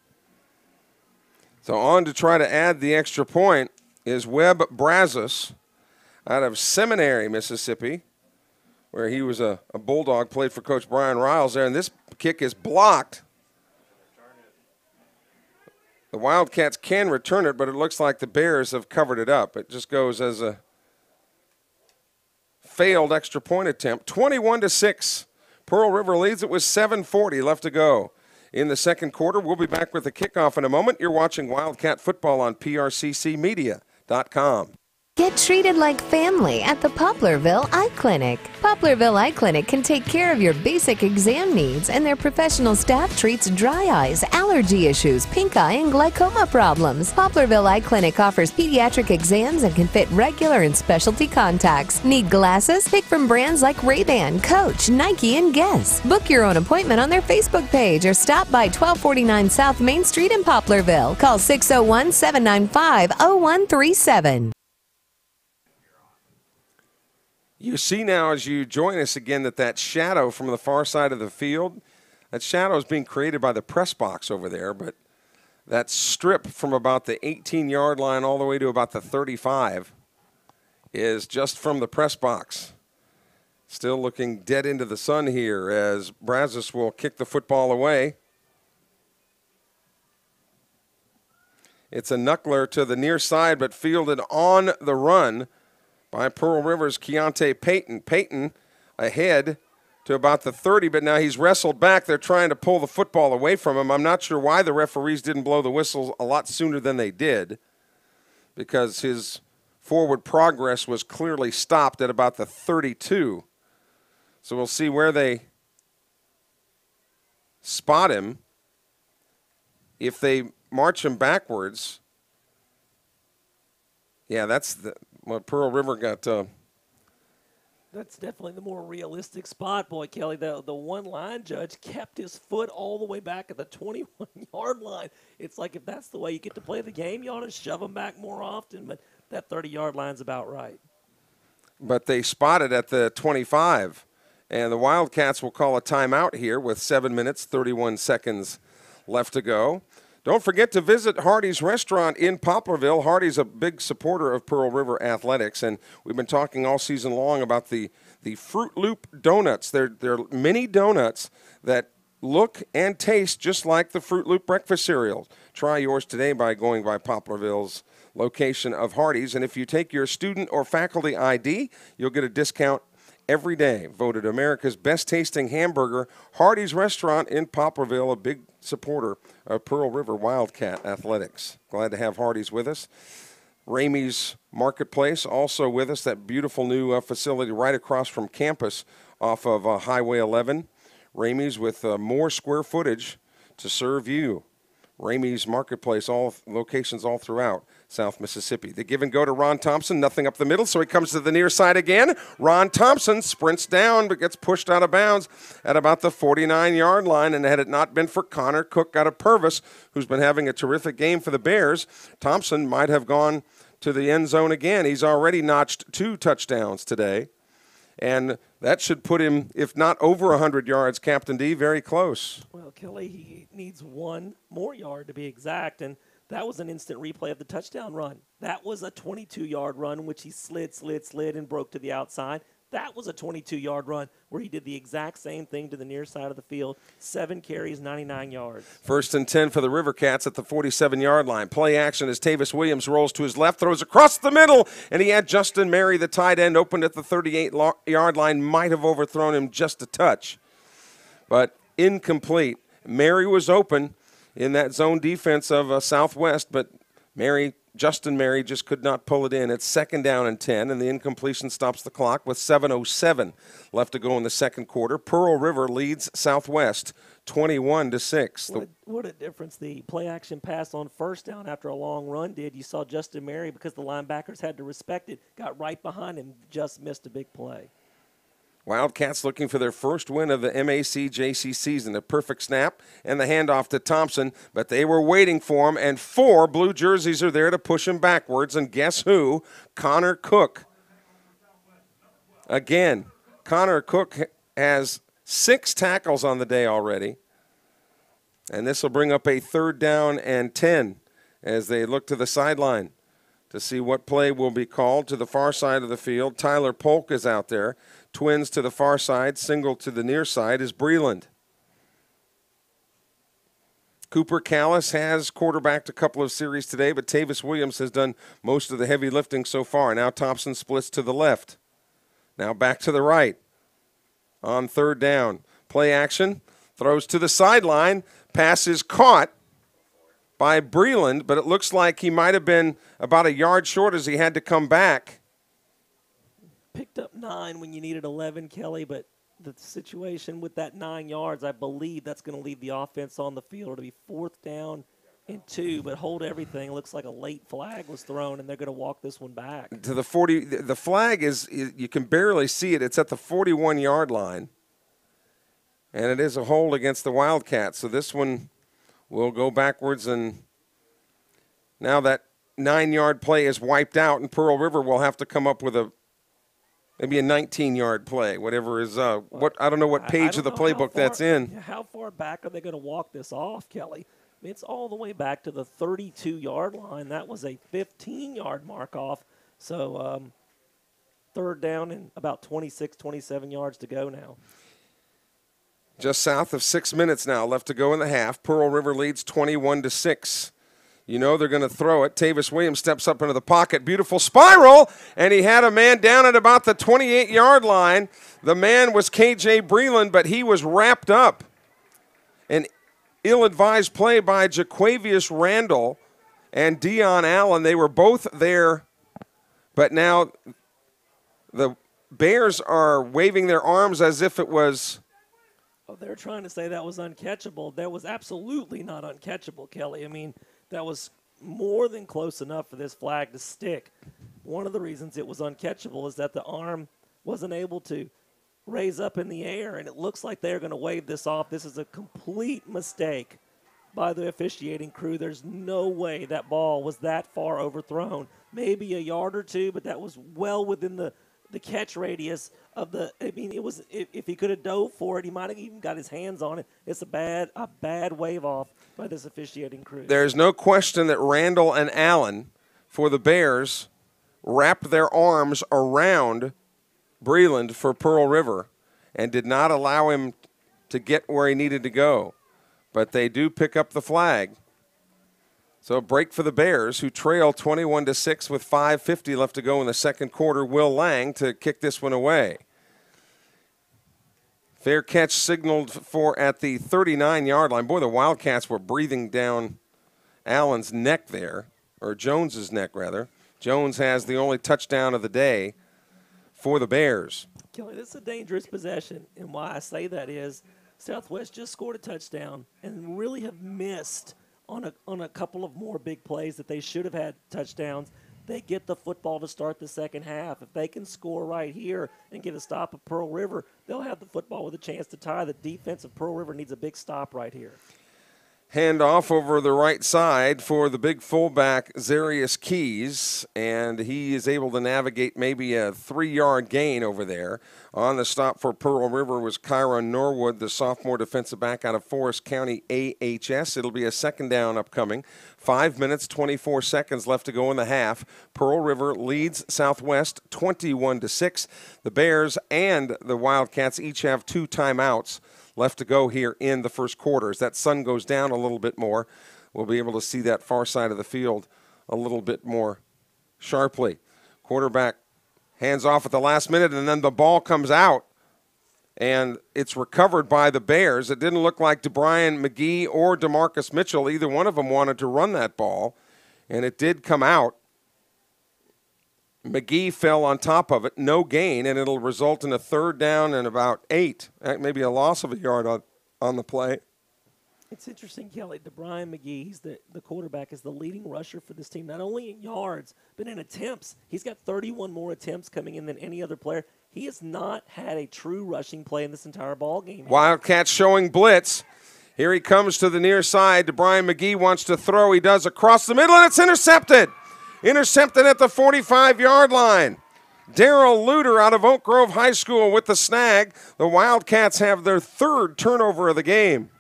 So on to try to add the extra point is Webb Brazos out of Seminary, Mississippi, where he was a Bulldog, played for Coach Brian Riles there, and this kick is blocked. The Wildcats can return it, but it looks like the Bears have covered it up. It just goes as a failed extra point attempt. 21-6. Pearl River leads it with 7:40 left to go in the second quarter. We'll be back with the kickoff in a moment. You're watching Wildcat football on PRCCmedia.com. Get treated like family at the Poplarville Eye Clinic. Poplarville Eye Clinic can take care of your basic exam needs, and their professional staff treats dry eyes, allergy issues, pink eye, and glaucoma problems. Poplarville Eye Clinic offers pediatric exams and can fit regular and specialty contacts. Need glasses? Pick from brands like Ray-Ban, Coach, Nike, and Guess. Book your own appointment on their Facebook page or stop by 1249 South Main Street in Poplarville. Call 601-795-0137. You see now as you join us again that shadow from the far side of the field, that shadow is being created by the press box over there, but that strip from about the 18-yard line all the way to about the 35 is just from the press box. Still looking dead into the sun here as Brazos will kick the football away. It's a knuckler to the near side, but fielded on the run by Pearl River's Keontae Payton. Payton ahead to about the 30, but now he's wrestled back. They're trying to pull the football away from him. I'm not sure why the referees didn't blow the whistle a lot sooner than they did, because his forward progress was clearly stopped at about the 32. So we'll see where they spot him. If they march him backwards, yeah, that's what Pearl River got. That's definitely the more realistic spot, boy, Kelly. The one line judge kept his foot all the way back at the 21-yard line. It's like if that's the way you get to play the game, you ought to shove them back more often, but that 30-yard line's about right. But they spotted at the 25, and the Wildcats will call a timeout here with 7 minutes, 31 seconds left to go. Don't forget to visit Hardy's Restaurant in Poplarville. Hardy's a big supporter of Pearl River Athletics, and we've been talking all season long about the Fruit Loop donuts. They're mini donuts that look and taste just like the Fruit Loop breakfast cereal. Try yours today by going by Poplarville's location of Hardy's, and if you take your student or faculty ID, you'll get a discount every day. Voted America's best tasting hamburger, Hardy's Restaurant in Poplarville, a big supporter of Pearl River Wildcat Athletics. Glad to have Hardy's with us. Ramey's Marketplace also with us, that beautiful new facility right across from campus off of Highway 11. Ramey's with more square footage to serve you. Ramey's Marketplace, all locations all throughout South Mississippi. The give and go to Ron Thompson, nothing up the middle, so he comes to the near side again. Ron Thompson sprints down but gets pushed out of bounds at about the 49-yard line, and had it not been for Connor Cook out of Purvis, who's been having a terrific game for the Bears, Thompson might have gone to the end zone again. He's already notched 2 touchdowns today, and that should put him, if not over 100 yards, Captain D, very close. Well, Kelly, he needs one more yard to be exact, and that was an instant replay of the touchdown run. That was a 22-yard run in which he slid, and broke to the outside. That was a 22-yard run where he did the exact same thing to the near side of the field. 7 carries, 99 yards. 1st and 10 for the River Cats at the 47-yard line. Play action as Tavis Williams rolls to his left, throws across the middle, and he had Justin Mary, the tight end, opened at the 38-yard line. Might have overthrown him just a touch, but incomplete. Mary was open. in that zone defense of Southwest, but Justin Mary just could not pull it in. It's 2nd down and 10, and the incompletion stops the clock with 7:07 left to go in the second quarter. Pearl River leads Southwest 21-6. What a difference the play action pass on first down after a long run did. You saw Justin Mary, because the linebackers had to respect it, got right behind him, just missed a big play. Wildcats looking for their first win of the MAC-JC season. A perfect snap and the handoff to Thompson, but they were waiting for him, and 4 blue jerseys are there to push him backwards, and guess who? Connor Cook. Again, Connor Cook has 6 tackles on the day already, and this will bring up a 3rd down and 10 as they look to the sideline to see what play will be called. To the far side of the field, Tyler Polk is out there. Twins to the far side, single to the near side is Breland. Cooper Callis has quarterbacked a couple of series today, but Tavis Williams has done most of the heavy lifting so far. Now Thompson splits to the left. Now back to the right. On 3rd down. Play action. Throws to the sideline. Pass is caught by Breland, but it looks like he might have been about a yard short as he had to come back. Picked up 9 when you needed 11, Kelly, but the situation with that 9 yards, I believe that's going to leave the offense on the field. It'll be 4th down and 2, but hold everything. It looks like a late flag was thrown, and they're going to walk this one back. To the 40, the flag is, you can barely see it. It's at the 41-yard line, and it is a hold against the Wildcats. So this one will go backwards, and now that 9-yard play is wiped out, and Pearl River will have to come up with maybe a 19-yard play, whatever is I don't know what page of the playbook that's in. How far back are they going to walk this off, Kelly? I mean, it's all the way back to the 32-yard line. That was a 15-yard mark off. So 3rd down and about 26, 27 yards to go now. Just south of 6 minutes now left to go in the half. Pearl River leads 21-6. You know they're going to throw it. Tavis Williams steps up into the pocket. Beautiful spiral, and he had a man down at about the 28-yard line. The man was K.J. Breland, but he was wrapped up. An ill-advised play by Jaquavius Randall and Dion Allen. They were both there, but now the Bears are waving their arms as if it was... Oh, they're trying to say that was uncatchable. That was absolutely not uncatchable, Kelly. I mean, that was more than close enough for this flag to stick. One of the reasons it was uncatchable is that the arm wasn't able to raise up in the air, and it looks like they're going to wave this off. This is a complete mistake by the officiating crew. There's no way that ball was that far overthrown. Maybe a yard or 2, but that was well within the catch radius of the. I mean, it was if he could have dove for it, he might have even got his hands on it. It's a bad wave off by this officiating crew. There's no question that Randall and Allen for the Bears wrapped their arms around Breland for Pearl River and did not allow him to get where he needed to go. But they do pick up the flag. So a break for the Bears, who trail 21-6 with 5:50 left to go in the second quarter. Will Lang to kick this one away. Fair catch signaled for at the 39-yard line. Boy, the Wildcats were breathing down Allen's neck there, or Jones's neck, rather. Jones has the only touchdown of the day for the Bears. Kelly, this is a dangerous possession, and why I say that is Southwest just scored a touchdown and really have missed on a couple of more big plays that they should have had touchdowns. They get the football to start the second half. If they can score right here and get a stop at Pearl River, they'll have the football with a chance to tie. The defense of Pearl River needs a big stop right here. Hand off over the right side for the big fullback, Zarius Keys, and he is able to navigate maybe a 3-yard gain over there. On the stop for Pearl River was Kyron Norwood, the sophomore defensive back out of Forest County AHS. It'll be a second down upcoming. 5 minutes, 24 seconds left to go in the half. Pearl River leads Southwest 21-6. The Bears and the Wildcats each have 2 timeouts left to go here in the first quarter. As that sun goes down a little bit more, we'll be able to see that far side of the field a little bit more sharply. Quarterback hands off at the last minute, and then the ball comes out and it's recovered by the Bears. It didn't look like DeBrian McGee or DeMarcus Mitchell, either one of them wanted to run that ball, and it did come out. McGee fell on top of it, no gain, and it'll result in a 3rd down and about 8, maybe a loss of a yard on the play. It's interesting, Kelly. DeBrian McGee, he's the quarterback, is the leading rusher for this team, not only in yards, but in attempts. He's got 31 more attempts coming in than any other player. He has not had a true rushing play in this entire ball game. Wildcats showing blitz. Here he comes to the near side. DeBrian McGee wants to throw. He does across the middle, and it's intercepted. Intercepted at the 45-yard line. Darrell Luter out of Oak Grove High School with the snag. The Wildcats have their 3rd turnover of the game.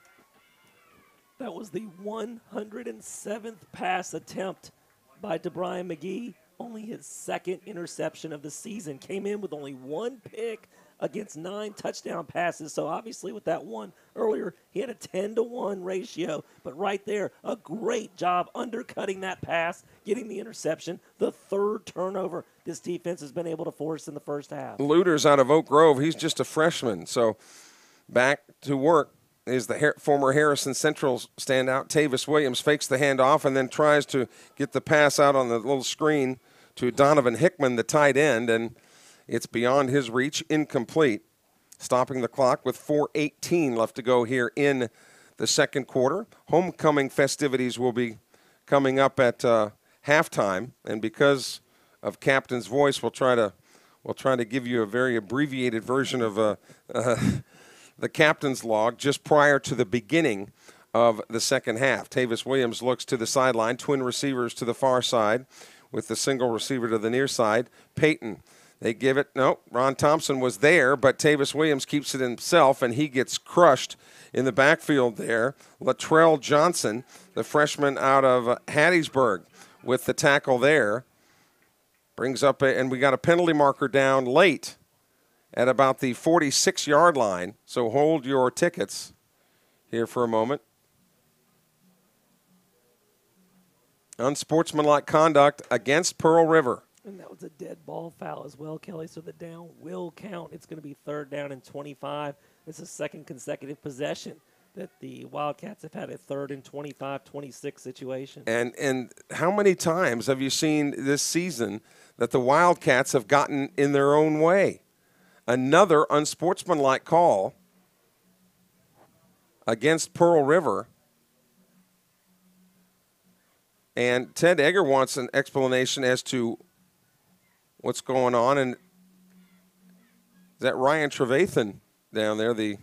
That was the 107th pass attempt by DeBrian McGee. Only his 2nd interception of the season. Came in with only 1 pick against 9 touchdown passes. So obviously with that one earlier, he had a 10-to-1 ratio. But right there, a great job undercutting that pass, getting the interception, the 3rd turnover this defense has been able to force in the first half. Luter's out of Oak Grove. He's just a freshman. So back to work is the former Harrison Central standout. Tavis Williams fakes the handoff and then tries to get the pass out on the little screen to Donovan Hickman, the tight end, and it's beyond his reach, incomplete. Stopping the clock with 4:18 left to go here in the 2nd quarter. Homecoming festivities will be coming up at halftime, and because of Captain's voice, we'll try to give you a very abbreviated version of the captain's log just prior to the beginning of the 2nd half. Tavis Williams looks to the sideline, twin receivers to the far side with the single receiver to the near side. Peyton, they give it, no, Ron Thompson was there, but Tavis Williams keeps it himself, and he gets crushed in the backfield there. Latrell Johnson, the freshman out of Hattiesburg, with the tackle there. Brings up, and we got a penalty marker down late at about the 46-yard line, so hold your tickets here for a moment. Unsportsmanlike conduct against Pearl River. And that was a dead ball foul as well, Kelly, so the down will count. It's going to be 3rd down and 25. It's the 2nd consecutive possession that the Wildcats have had a 3rd and 25, 26 situation. And how many times have you seen this season that the Wildcats have gotten in their own way? Another unsportsmanlike call against Pearl River. And Ted Egger wants an explanation as to what's going on. And is that Ryan Trevathan down there, the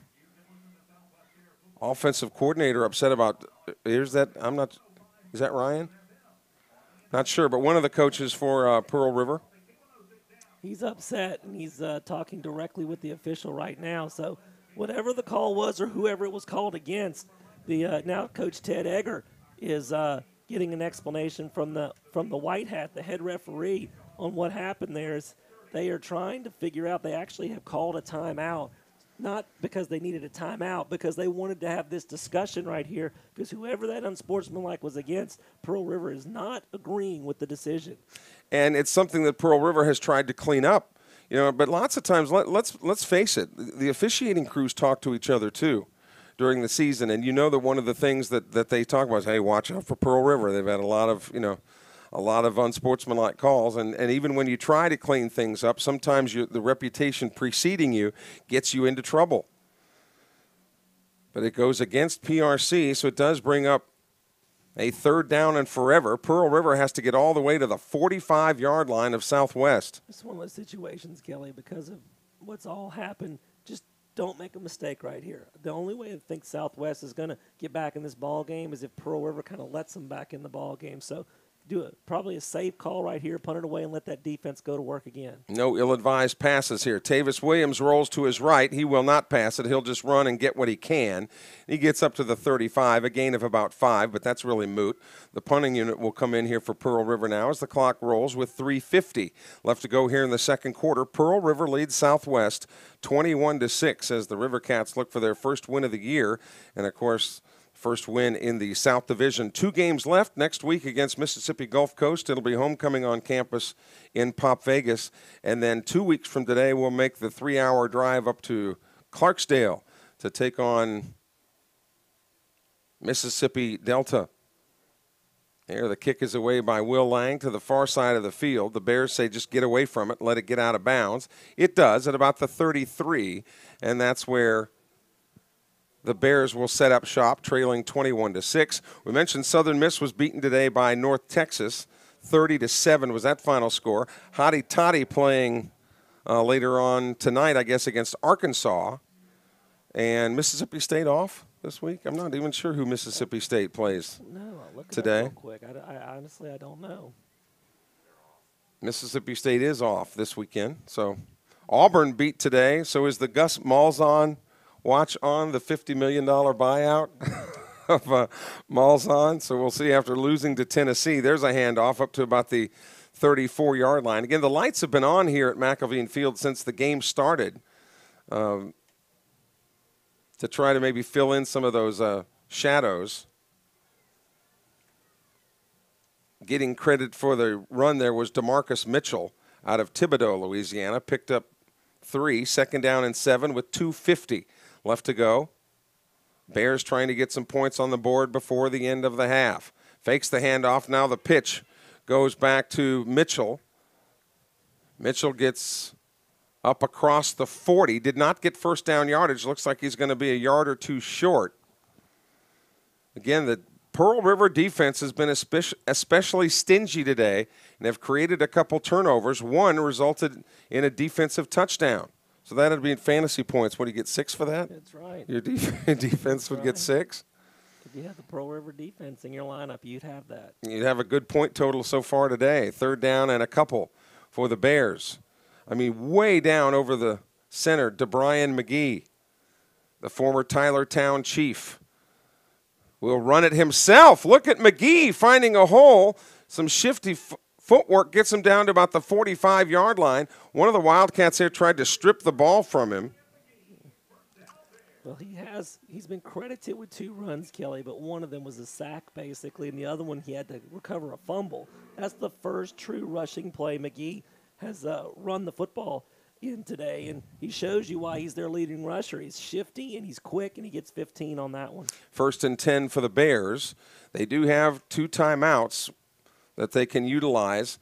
offensive coordinator, upset about, is that Ryan? Not sure, but one of the coaches for Pearl River. He's upset, and he's talking directly with the official right now. So whatever the call was or whoever it was called against, the now Coach Ted Egger is getting an explanation from the White Hat, the head referee, on what happened there. Is they are trying to figure out, they actually have called a timeout, not because they needed a timeout, because they wanted to have this discussion right here, because whoever that unsportsmanlike was against, Pearl River is not agreeing with the decision. And it's something that Pearl River has tried to clean up, but lots of times, let's face it, the officiating crews talk to each other too during the season, and that one of the things that they talk about is, hey, watch out for Pearl River. They've had a lot of unsportsmanlike calls, and even when you try to clean things up, sometimes the reputation preceding you gets you into trouble. But it goes against PRC, so it does bring up a 3rd down and forever. Pearl River has to get all the way to the 45-yard line of Southwest. It's one of those situations, Kelly, because of what's all happened. Just don't make a mistake right here. The only way I think Southwest is going to get back in this ball game is if Pearl River kind of lets them back in the ball game. So do probably a safe call right here, punt it away, and let that defense go to work again. No ill-advised passes here. Tavis Williams rolls to his right. He will not pass it. He'll just run and get what he can. He gets up to the 35, a gain of about 5, but that's really moot. The punting unit will come in here for Pearl River now as the clock rolls with 3:50 left to go here in the 2nd quarter. Pearl River leads Southwest 21-6 as the River Cats look for their first win of the year. And, of course, first win in the South Division. 2 games left next week against Mississippi Gulf Coast. It'll be homecoming on campus in Pop Vegas. And then 2 weeks from today, we'll make the 3-hour drive up to Clarksdale to take on Mississippi Delta. There, the kick is away by Will Lang to the far side of the field. The Bears say just get away from it, let it get out of bounds. It does at about the 33, and that's where the Bears will set up shop, trailing 21-6. We mentioned Southern Miss was beaten today by North Texas. 30-7 was that final score. Hotty Toddy playing later on tonight, I guess, against Arkansas. And Mississippi State off this week? I'm not even sure who Mississippi State plays today. Real quick. I honestly, I don't know. Mississippi State is off this weekend. So Auburn beat today. So is the Gus Malzahn watch on the $50 million buyout of Malzahn? So we'll see after losing to Tennessee. There's a handoff up to about the 34-yard line. Again, the lights have been on here at McElveen Field since the game started to try to maybe fill in some of those shadows. Getting credit for the run there was DeMarcus Mitchell out of Thibodaux, Louisiana. Picked up 3, second down and 7 with 2:50 left to go. Bears trying to get some points on the board before the end of the half. Fakes the handoff. Now the pitch goes back to Mitchell. Mitchell gets up across the 40. Did not get first down yardage. Looks like he's going to be a yard or two short. Again, the Pearl River defense has been especially stingy today and have created a couple turnovers. One resulted in a defensive touchdown. So that would be in fantasy points. What, do you get 6 for that? That's right. Your defense would get 6? If you had the Pearl River defense in your lineup, you'd have that. You'd have a good point total so far today. Third down and a couple for the Bears. I mean, way down over the center, DeBrian McGee, the former Tylertown Chief, will run it himself. Look at McGee finding a hole. Some shifty footwork gets him down to about the 45-yard line. One of the Wildcats here tried to strip the ball from him. Well, he's been credited with 2 runs, Kelly, but one of them was a sack, basically, and the other one he had to recover a fumble. That's the first true rushing play McGee has run the football in today, and he shows you why he's their leading rusher. He's shifty, and he's quick, and he gets 15 on that one. 1st and 10 for the Bears. They do have 2 timeouts that they can utilize.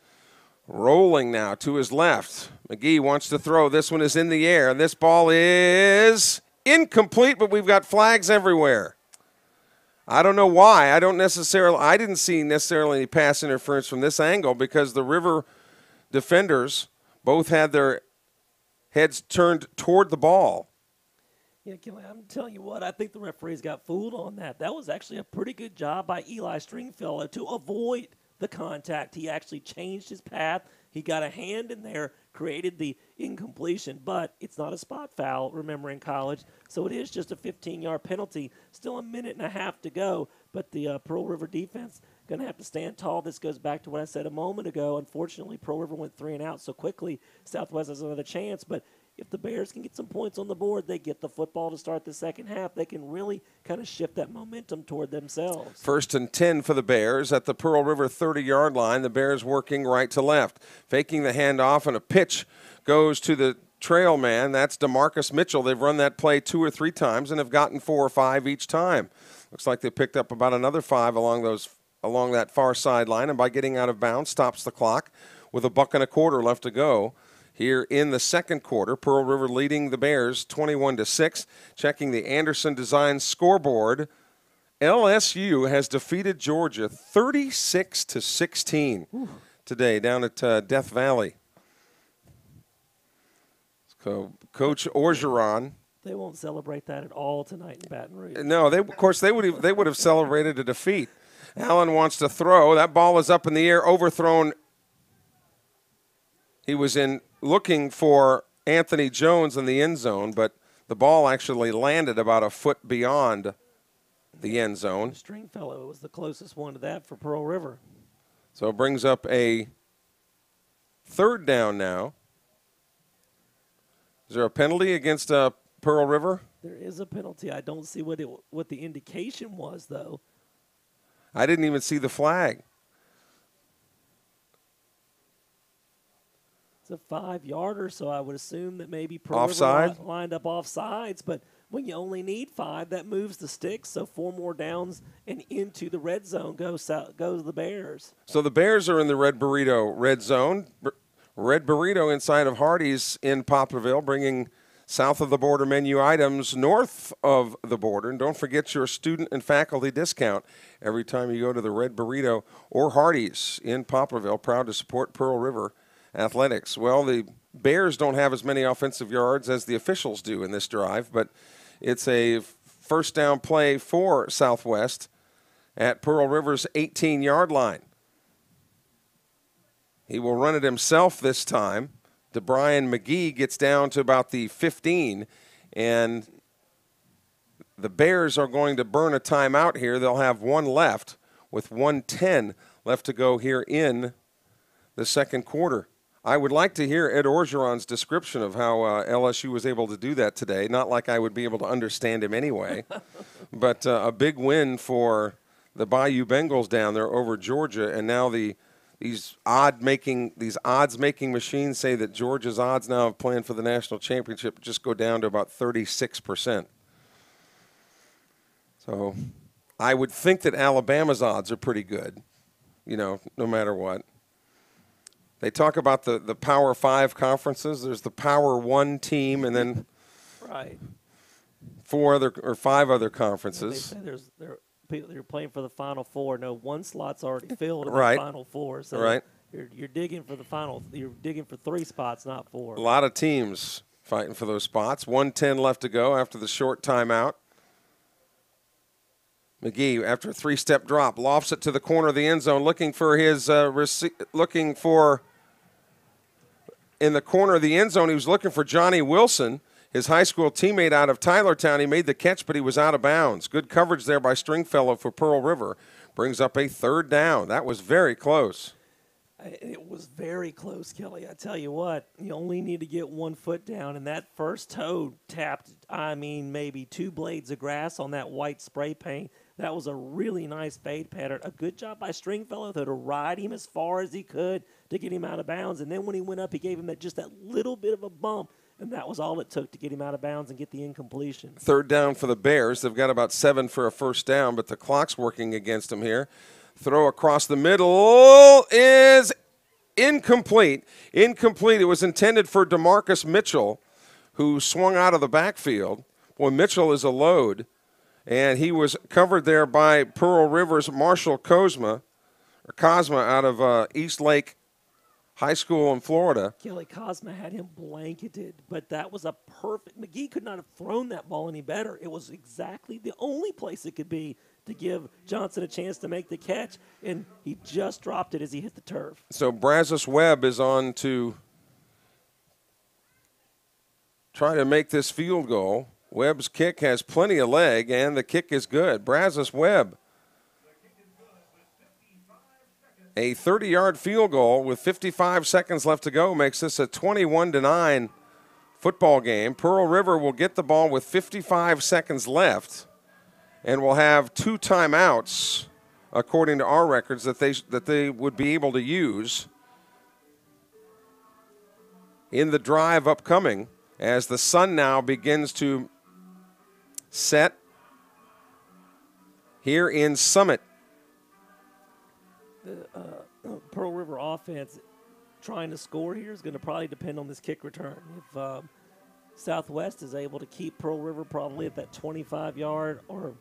Rolling now to his left. McGee wants to throw. This one is in the air, and this ball is incomplete, but we've got flags everywhere. I don't know why. I didn't see necessarily any pass interference from this angle because the River defenders both had their heads turned toward the ball. Yeah, Kelly, I'm telling you what, I think the referees got fooled on that. That was actually a pretty good job by Eli Stringfellow to avoid the contact. He actually changed his path. He got a hand in there, created the incompletion, but it's not a spot foul, remember, in college. So it is just a 15-yard penalty. Still a minute and a half to go, but the Pearl River defense going to have to stand tall. This goes back to what I said a moment ago. Unfortunately, Pearl River went 3 and out so quickly. Southwest has another chance, but if the Bears can get some points on the board, they get the football to start the second half. They can really kind of shift that momentum toward themselves. 1st and 10 for the Bears at the Pearl River 30-yard line. The Bears working right to left. Faking the handoff, and a pitch goes to the trail man. That's DeMarcus Mitchell. They've run that play 2 or 3 times and have gotten 4 or 5 each time. Looks like they picked up about another 5 along that far sideline, and by getting out of bounds, stops the clock with $1.25 left to go. Here in the second quarter, Pearl River leading the Bears 21-6. Checking the Anderson Design scoreboard, LSU has defeated Georgia 36-16 today down at Death Valley. So Coach Orgeron. They won't celebrate that at all tonight in Baton Rouge. No, of course they would have celebrated a defeat. Allen wants to throw. That ball is up in the air, overthrown. He was looking for Anthony Jones in the end zone, but the ball actually landed about a foot beyond the end zone. Stringfellow was the closest one to that for Pearl River. So it brings up a 3rd down now. Is there a penalty against Pearl River? There is a penalty. I don't see what the indication was, though. I didn't even see the flag. It's It's a 5-yarder, so I would assume that maybe Offside? lined up off sides. But when you only need 5, that moves the sticks. So 4 more downs and into the red zone goes the Bears. So the Bears are in the Red Burrito red zone. Red Burrito inside of Hardee's in Poplarville, bringing south of the border menu items north of the border. And don't forget your student and faculty discount every time you go to the Red Burrito or Hardee's in Poplarville. Proud to support Pearl River Athletics. Well, the Bears don't have as many offensive yards as the officials do in this drive, but it's a first down play for Southwest at Pearl River's 18-yard line. He will run it himself this time. DeBrian McGee gets down to about the 15, and the Bears are going to burn a timeout here. They'll have one left with 1:10 left to go here in the second quarter. I would like to hear Ed Orgeron's description of how LSU was able to do that today. Not like I would be able to understand him anyway, but a big win for the Bayou Bengals down there over Georgia, and now these odds-making machines say that Georgia's odds now of playing for the national championship just go down to about 36%. So I would think that Alabama's odds are pretty good, no matter what. They talk about the Power 5 conferences. There's the Power 1 team, and then right. 5 other conferences. They say they're playing for the Final Four. No, one slot's already filled in Right. the Final Four. So Right. You're digging for the final. You're digging for 3 spots, not 4. A lot of teams fighting for those spots. 1:10 left to go after the short timeout. McGee, after a 3-step drop, lofts it to the corner of the end zone, looking for in the corner of the end zone. He was looking for Johnny Wilson, his high school teammate out of Tylertown. He made the catch, but he was out of bounds. Good coverage there by Stringfellow for Pearl River. Brings up a 3rd down. That was very close. It was very close, Kelly. I tell you what, you only need to get 1 foot down, and that first toe tapped, maybe 2 blades of grass on that white spray paint. That was a really nice fade pattern. A good job by Stringfellow to ride him as far as he could to get him out of bounds. And then when he went up, he gave him that little bit of a bump, and that was all it took to get him out of bounds and get the incompletion. 3rd down for the Bears. They've got about 7 for a first down, but the clock's working against them here. Throw across the middle is incomplete. Incomplete. It was intended for DeMarcus Mitchell, who swung out of the backfield. Boy, Mitchell is a load. And he was covered there by Pearl River's Marshall Cosma out of East Lake High School in Florida. Kelly Cosma had him blanketed, but that was a perfect. McGee could not have thrown that ball any better. It was exactly the only place it could be to give Johnson a chance to make the catch, and he just dropped it as he hit the turf. So Brazos Webb is on to try to make this field goal. Webb's kick has plenty of leg, and the kick is good. Brazos Webb, a 30-yard field goal with 55 seconds left to go makes this a 21-9 football game. Pearl River will get the ball with 55 seconds left and will have 2 timeouts, according to our records, that they would be able to use in the drive upcoming as the sun now begins to set here in Summit. The Pearl River offense trying to score here is going to probably depend on this kick return. If Southwest is able to keep Pearl River probably at that 25-yard or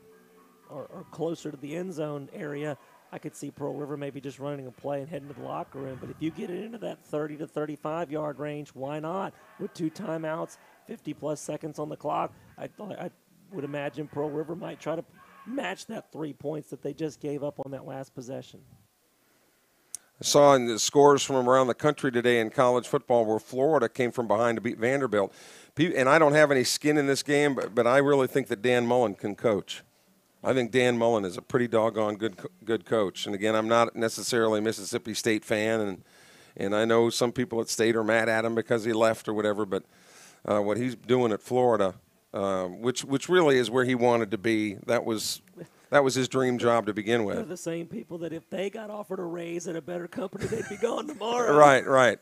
closer to the end zone area, I could see Pearl River maybe just running a play and heading to the locker room. But if you get it into that 30 to 35-yard range, why not? With 2 timeouts, 50-plus seconds on the clock, I would imagine Pearl River might try to match that 3 points that they just gave up on that last possession. I saw in the scores from around the country today in college football where Florida came from behind to beat Vanderbilt. And I don't have any skin in this game, but I really think that Dan Mullen can coach. I think Dan Mullen is a pretty doggone good coach. And, again, I'm not necessarily a Mississippi State fan, and I know some people at State are mad at him because he left or whatever, but what he's doing at Florida, which really is where he wanted to be, that was That was his dream job to begin They're with. the same people that if they got offered a raise at a better company, they'd be gone tomorrow. Right.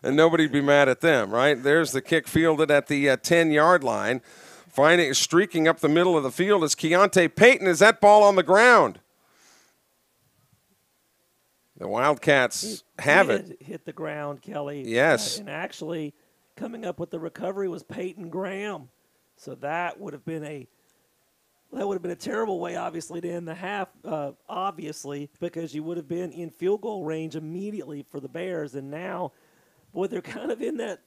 And nobody'd be mad at them, right? There's the kick fielded at the 10-yard line. Streaking up the middle of the field is Keontae Payton. Is that ball on the ground? The Wildcats have it. Hit the ground, Kelly. Yes. And actually, coming up with the recovery was Peyton Graham. So that would have been a terrible way, obviously, to end the half, obviously, because you would have been in field goal range immediately for the Bears. And now, boy, they're kind of in that.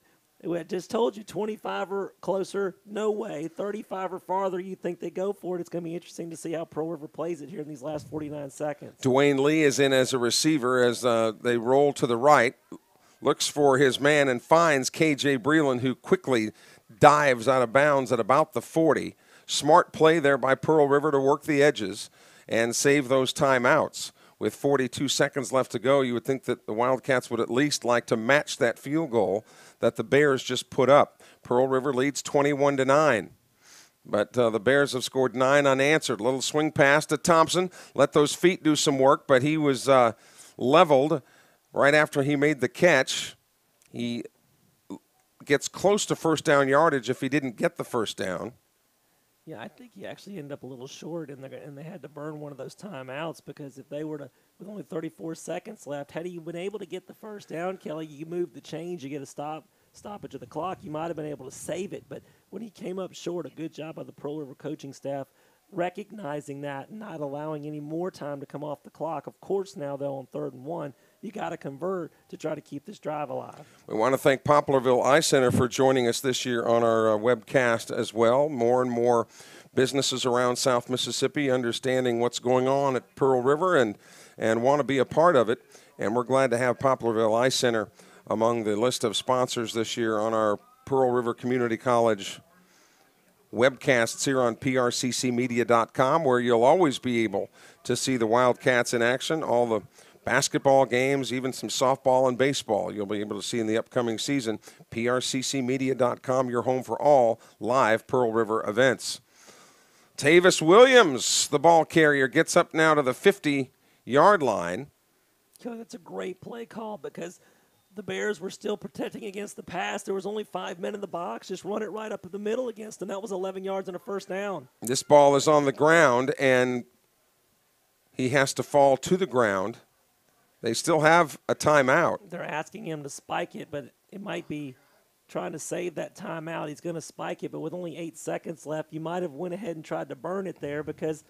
I just told you, 25 or closer, no way. 35 or farther, you think they go for it. It's going to be interesting to see how Pearl River plays it here in these last 49 seconds. Dwayne Lee is in as a receiver as they roll to the right. Looks for his man and finds K.J. Breland, who quickly dives out of bounds at about the 40. Smart play there by Pearl River to work the edges and save those timeouts. With 42 seconds left to go, you would think that the Wildcats would at least like to match that field goal that the Bears just put up. Pearl River leads 21-9. But the Bears have scored 9 unanswered. Little swing pass to Thompson. Let those feet do some work, but he was leveled right after he made the catch. He gets close to first down yardage if he didn't get the first down. Yeah, I think he actually ended up a little short, and they had to burn one of those timeouts because if they were to, with only 34 seconds left, had he been able to get the first down, Kelly, you move the chains, you get a stoppage of the clock, you might have been able to save it. But when he came up short, a good job by the Pearl River coaching staff recognizing that and not allowing any more time to come off the clock. Of course, now, though, on 3rd and 1, you got to convert to try to keep this drive alive. We want to thank Poplarville Eye Center for joining us this year on our webcast as well. More and more businesses around South Mississippi understanding what's going on at Pearl River and want to be a part of it. And we're glad to have Poplarville Eye Center among the list of sponsors this year on our Pearl River Community College webcasts here on PRCCmedia.com, where you'll always be able to see the Wildcats in action, all the basketball games, even some softball and baseball you'll be able to see in the upcoming season. PRCCmedia.com, your home for all live Pearl River events. Tavis Williams, the ball carrier, gets up now to the 50-yard line. That's a great play call because the Bears were still protecting against the pass. There was only 5 men in the box. Just run it right up the middle against them. That was 11 yards and a first down. This ball is on the ground, and he has to fall to the ground. They still have a timeout. They're asking him to spike it, but it might be trying to save that timeout. He's going to spike it, but with only 8 seconds left, you might have went ahead and tried to burn it there because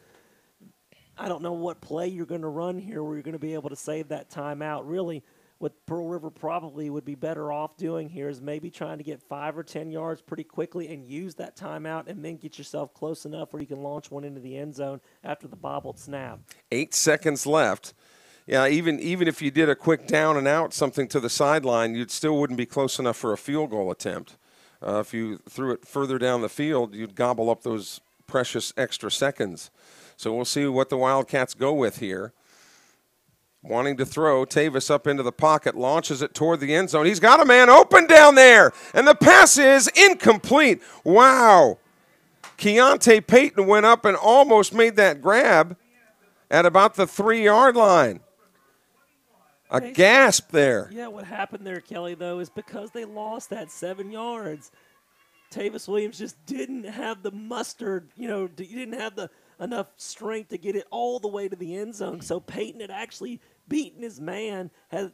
I don't know what play you're going to run here where you're going to be able to save that timeout. Really, what Pearl River probably would be better off doing here is maybe trying to get 5 or 10 yards pretty quickly and use that timeout and then get yourself close enough where you can launch one into the end zone after the bobbled snap. 8 seconds left. Yeah, even if you did a quick down and out, something to the sideline, you still wouldn't be close enough for a field goal attempt. If you threw it further down the field, you'd gobble up those precious extra seconds. So we'll see what the Wildcats go with here. Wanting to throw, Tavis up into the pocket, launches it toward the end zone. He's got a man open down there, and the pass is incomplete. Wow. Keontae Payton went up and almost made that grab at about the 3-yard line. A gasp there. Yeah, what happened there, Kelly, though, is because they lost that 7 yards, Tavis Williams just didn't have the mustard, he didn't have enough strength to get it all the way to the end zone. So Payton had actually beaten his man. Had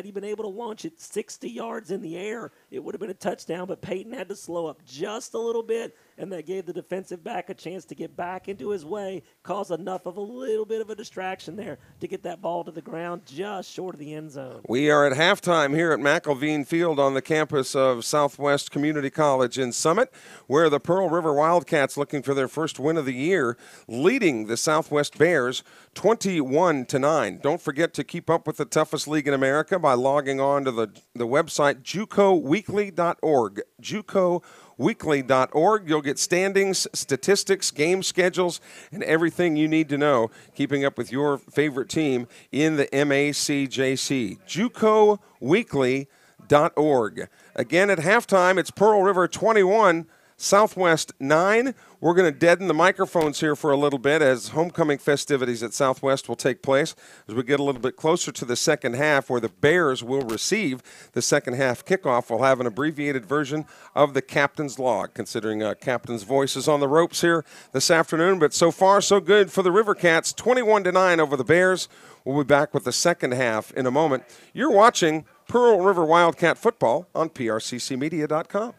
he been able to launch it 60 yards in the air, it would have been a touchdown. But Payton had to slow up just a little bit, and that gave the defensive back a chance to get back into his way, cause enough of a little bit of a distraction there to get that ball to the ground just short of the end zone. We are at halftime here at McElveen Field on the campus of Southwest Community College in Summit, where the Pearl River Wildcats, looking for their first win of the year, leading the Southwest Bears 21-9. Don't forget to keep up with the toughest league in America by logging on to the website jucoweekly.org. jucoweekly.org. You'll get standings, statistics, game schedules, and everything you need to know keeping up with your favorite team in the MACJC. jucoweekly.org. Again, at halftime, it's Pearl River 21, Southwest 9. We're going to deaden the microphones here for a little bit as homecoming festivities at Southwest will take place as we get a little bit closer to the second half, where the Bears will receive the second half kickoff. We'll have an abbreviated version of the captain's log, considering captain's voice is on the ropes here this afternoon. But so far, so good for the Rivercats, 21-9 over the Bears. We'll be back with the second half in a moment. You're watching Pearl River Wildcat football on PRCCmedia.com.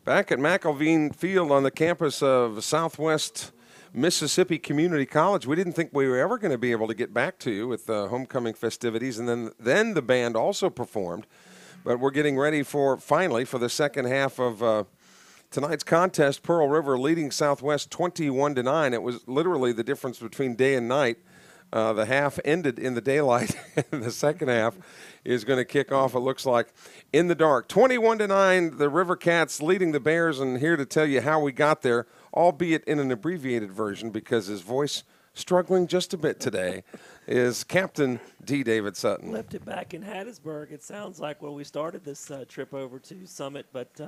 Back at McElveen Field on the campus of Southwest Mississippi Community College. We didn't think we were ever going to be able to get back to with the homecoming festivities, and then the band also performed. But we're getting ready finally for the second half of tonight's contest. Pearl River leading Southwest 21-9. It was literally the difference between day and night. The half ended in the daylight, and the second half is going to kick off, it looks like, in the dark. 21-9, the River Cats leading the Bears, and here to tell you how we got there, albeit in an abbreviated version because his voice struggling just a bit today, is Captain D. David Sutton. Left it back in Hattiesburg. It sounds like where we started this trip over to Summit, but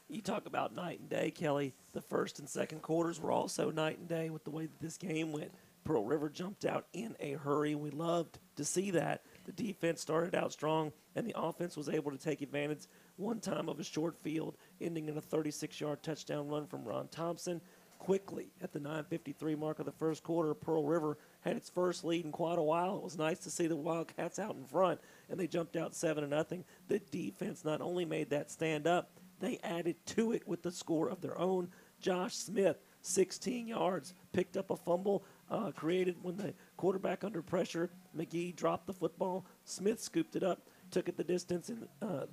you talk about night and day, Kelly. The first and second quarters were also night and day with the way that this game went. Pearl River jumped out in a hurry. We loved to see that. The defense started out strong, and the offense was able to take advantage one time of a short field, ending in a 36-yard touchdown run from Ron Thompson. Quickly, at the 9:53 mark of the first quarter, Pearl River had its first lead in quite a while. It was nice to see the Wildcats out in front, and they jumped out 7-0. The defense not only made that stand up, they added to it with the score of their own. Josh Smith, 16 yards, picked up a fumble, created when the quarterback under pressure. McGee dropped the football. Smith scooped it up, took it the distance, and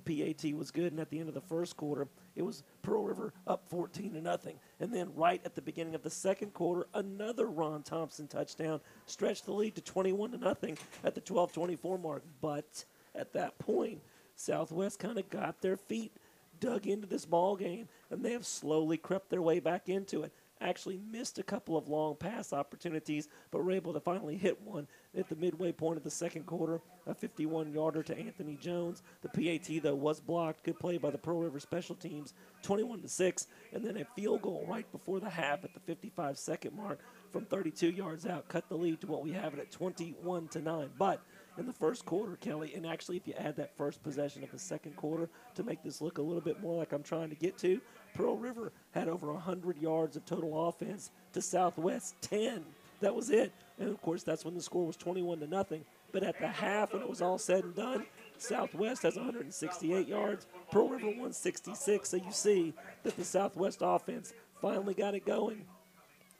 PAT was good. And at the end of the first quarter, it was Pearl River up 14-0. And then right at the beginning of the second quarter, another Ron Thompson touchdown stretched the lead to 21-0 at the 12:24 mark. But at that point, Southwest kind of got their feet dug into this ball game, and they have slowly crept their way back into it. Actually missed a couple of long pass opportunities, but were able to finally hit one at the midway point of the second quarter, a 51-yarder to Anthony Jones. The PAT, though, was blocked. Good play by the Pearl River special teams, 21-6, and then a field goal right before the half at the 55-second mark from 32 yards out, cut the lead to what we have it at 21-9. But in the first quarter, Kelly, and actually if you add that first possession of the second quarter to make this look a little bit more like I'm trying to get to, Pearl River had over 100 yards of total offense to Southwest 10. That was it. And, of course, that's when the score was 21-0. But at the half, when it was all said and done, Southwest has 168 yards, Pearl River 166. So you see that the Southwest offense finally got it going.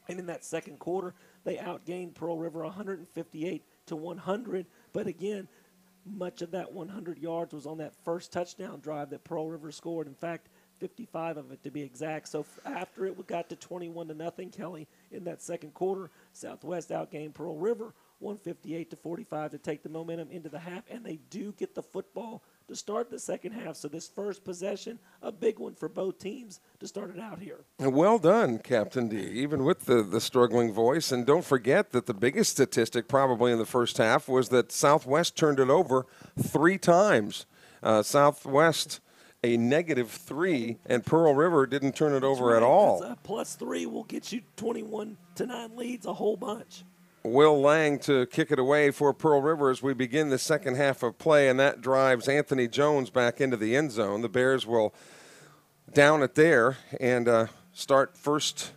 And in that second quarter, they outgained Pearl River 158-100. But again, much of that 100 yards was on that first touchdown drive that Pearl River scored. In fact, 55 of it to be exact. So after it got to 21-0, Kelly, in that second quarter, Southwest outgained Pearl River 158-45 to take the momentum into the half, and they do get the football to start the second half. So this first possession, a big one for both teams to start it out here. Well done, Captain D, even with the struggling voice. And don't forget that the biggest statistic probably in the first half was that Southwest turned it over 3 times. Southwest a -3, and Pearl River didn't turn it over at all. That's +3 will get you 21-9 leads, a whole bunch. Will Lang to kick it away for Pearl River as we begin the second half of play, and that drives Anthony Jones back into the end zone. The Bears will down it there and start first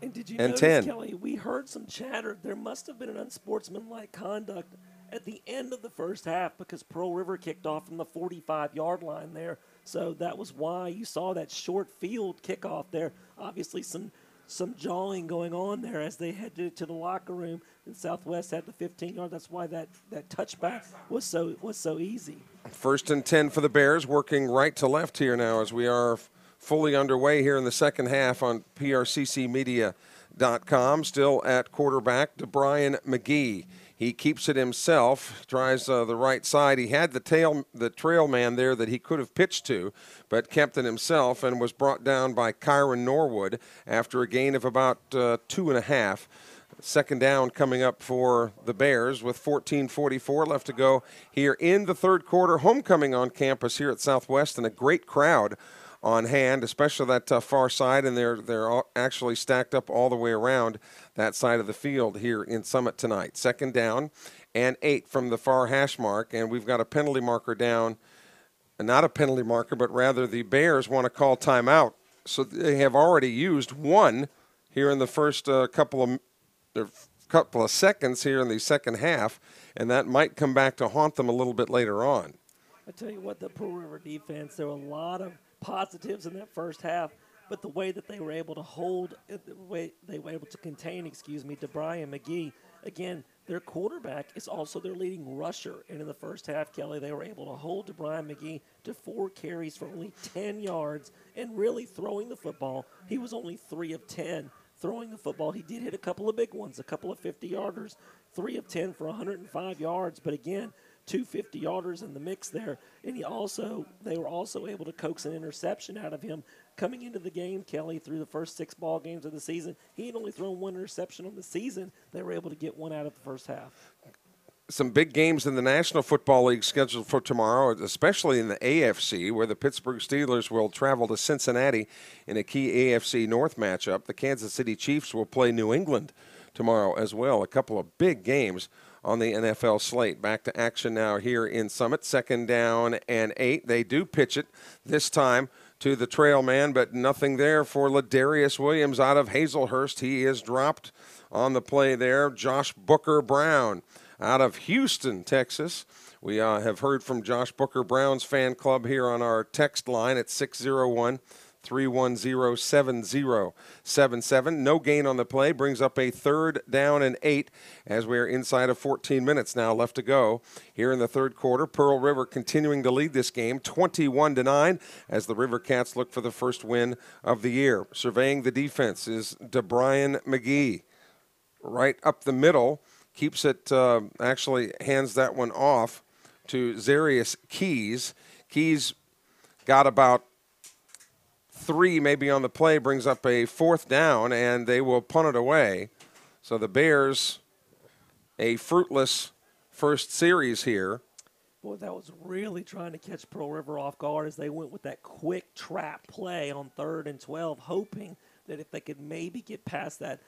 and did you and notice, 10. Kelly, we heard some chatter. There must have been an unsportsmanlike conduct at the end of the first half because Pearl River kicked off from the 45-yard line there. So that was why you saw that short field kickoff there. Obviously some jawing going on there as they headed to the locker room, and Southwest had the 15-yard. That's why that touchback was so easy. First and 10 for the Bears, working right to left here now as we are fully underway here in the second half on PRCCmedia.com. Still at quarterback, DeBrian McGee. He keeps it himself, tries the right side. He had the trail man there that he could have pitched to, but kept it himself and was brought down by Kyron Norwood after a gain of about 2.5. Second down coming up for the Bears with 14:44 left to go here in the third quarter. Homecoming on campus here at Southwest, and a great crowd on hand, especially that far side, and they're all actually stacked up all the way around that side of the field here in Summit tonight. Second down and 8 from the far hash mark, and we've got a penalty marker down. Not a penalty marker, but rather the Bears want to call timeout. So they have already used one here in the first couple of seconds here in the second half, and that might come back to haunt them a little bit later on. I tell you what, the Pearl River defense, there were a lot of positives in that first half. But the way that they were able to hold, the way they were able to contain, DeBrian McGee, again, their quarterback is also their leading rusher. And in the first half, Kelly, they were able to hold DeBrian McGee to 4 carries for only 10 yards and really throwing the football. He was only 3 of 10 throwing the football. He did hit a couple of big ones, a couple of 50-yarders, 3 of 10 for 105 yards. But again, 2 50-yarders in the mix there. And they were also able to coax an interception out of him. Coming into the game, Kelly, through the first 6 ball games of the season, he had only thrown 1 interception on the season. They were able to get 1 out of the first half. Some big games in the National Football League scheduled for tomorrow, especially in the AFC, where the Pittsburgh Steelers will travel to Cincinnati in a key AFC North matchup. The Kansas City Chiefs will play New England tomorrow as well. A couple of big games on the NFL slate. Back to action now here in Summit. 2nd down and 8. They do pitch it this time to the trail man, but nothing there for Ladarius Williams out of Hazelhurst. He is dropped on the play there. Josh Booker Brown out of Houston, Texas. We have heard from Josh Booker Brown's fan club here on our text line at 601-310-7077. No gain on the play. Brings up a 3rd down and 8 as we're inside of 14 minutes now left to go here in the 3rd quarter. Pearl River continuing to lead this game 21-9 as the River Cats look for the first win of the year. Surveying the defense is DeBrian McGee. Right up the middle. Keeps it, actually hands that one off to Zarius Keys. Keys got about 3 maybe on the play, brings up a 4th down, and they will punt it away. So the Bears, a fruitless first series here. Boy, that was really trying to catch Pearl River off guard as they went with that quick trap play on 3rd and 12, hoping that if they could maybe get past that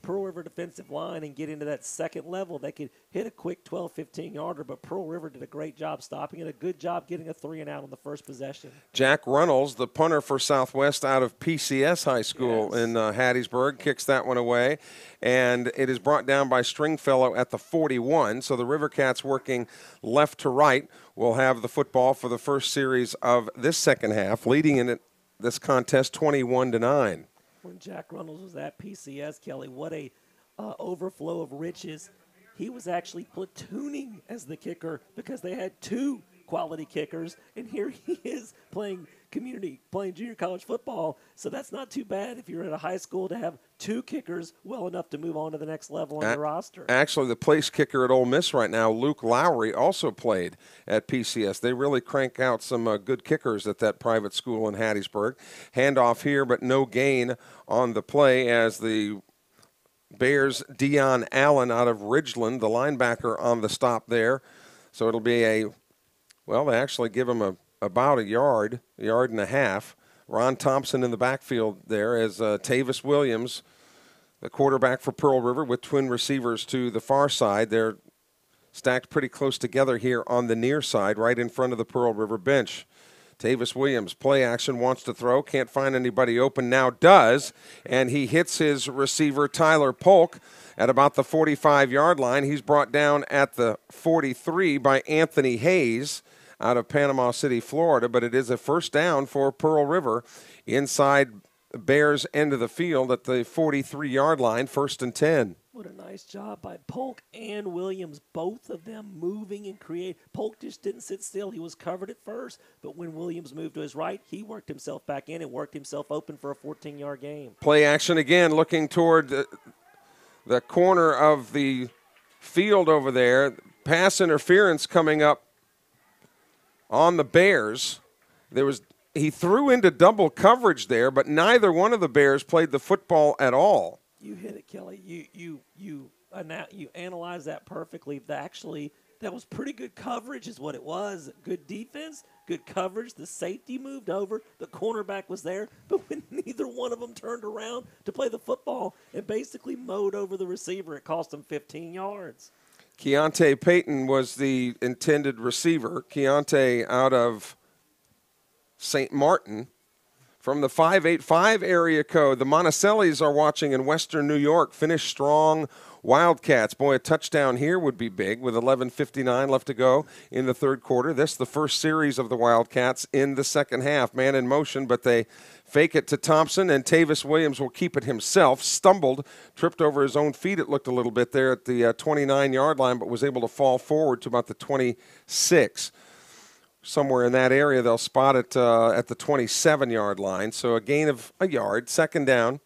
Pearl River defensive line and get into that second level, they could hit a quick 12, 15-yarder, but Pearl River did a great job stopping it, a good job getting a 3-and-out on the first possession. Jack Runnels, the punter for Southwest out of PCS High School in Hattiesburg, kicks that one away, and it is brought down by Stringfellow at the 41, so the River Cats working left to right will have the football for the first series of this second half, leading in it, this contest 21-9. When Jack Runnels was at PCS, Kelly, what a overflow of riches. He was actually platooning as the kicker because they had 2 quality kickers, and here he is playing junior college football. So that's not too bad if you're at a high school to have 2 kickers well enough to move on to the next level on your roster. Actually, the place kicker at Ole Miss right now, Luke Lowry, also played at PCS. They really crank out some good kickers at that private school in Hattiesburg. Handoff here, but no gain on the play as the Bears' Dion Allen out of Ridgeland, the linebacker on the stop there. So it'll be they actually give him about a yard and a half. Ron Thompson in the backfield there as Tavis Williams, the quarterback for Pearl River, with twin receivers to the far side. They're stacked pretty close together here on the near side, right in front of the Pearl River bench. Tavis Williams, play action, wants to throw, can't find anybody open, now does, and he hits his receiver, Tyler Polk, at about the 45-yard line. He's brought down at the 43 by Anthony Hayes out of Panama City, Florida, but it is a first down for Pearl River inside Bears' end of the field at the 43-yard line, 1st and 10. What a nice job by Polk and Williams, both of them moving and create. Polk just didn't sit still. He was covered at first, but when Williams moved to his right, he worked himself back in and worked himself open for a 14-yard gain. Play action again, looking toward the corner of the field over there. Pass interference coming up on the Bears. He threw into double coverage there, but neither one of the Bears played the football at all. You hit it, Kelly. You analyzed that perfectly. That was pretty good coverage is what it was. Good defense, good coverage. The safety moved over. The cornerback was there. But when neither one of them turned around to play the football and basically mowed over the receiver, it cost them 15 yards. Keontae Payton was the intended receiver. Keontae out of St. Martin from the 585 area code. The Monticellis are watching in western New York. Finish strong. Wildcats. Boy, a touchdown here would be big with 11:59 left to go in the third quarter. This the first series of the Wildcats in the second half. Man in motion, but they fake it to Thompson, and Tavis Williams will keep it himself. Stumbled, tripped over his own feet, it looked a little bit there at the 29-yard line, but was able to fall forward to about the 26. Somewhere in that area, they'll spot it at the 27-yard line. So a gain of a yard, second down.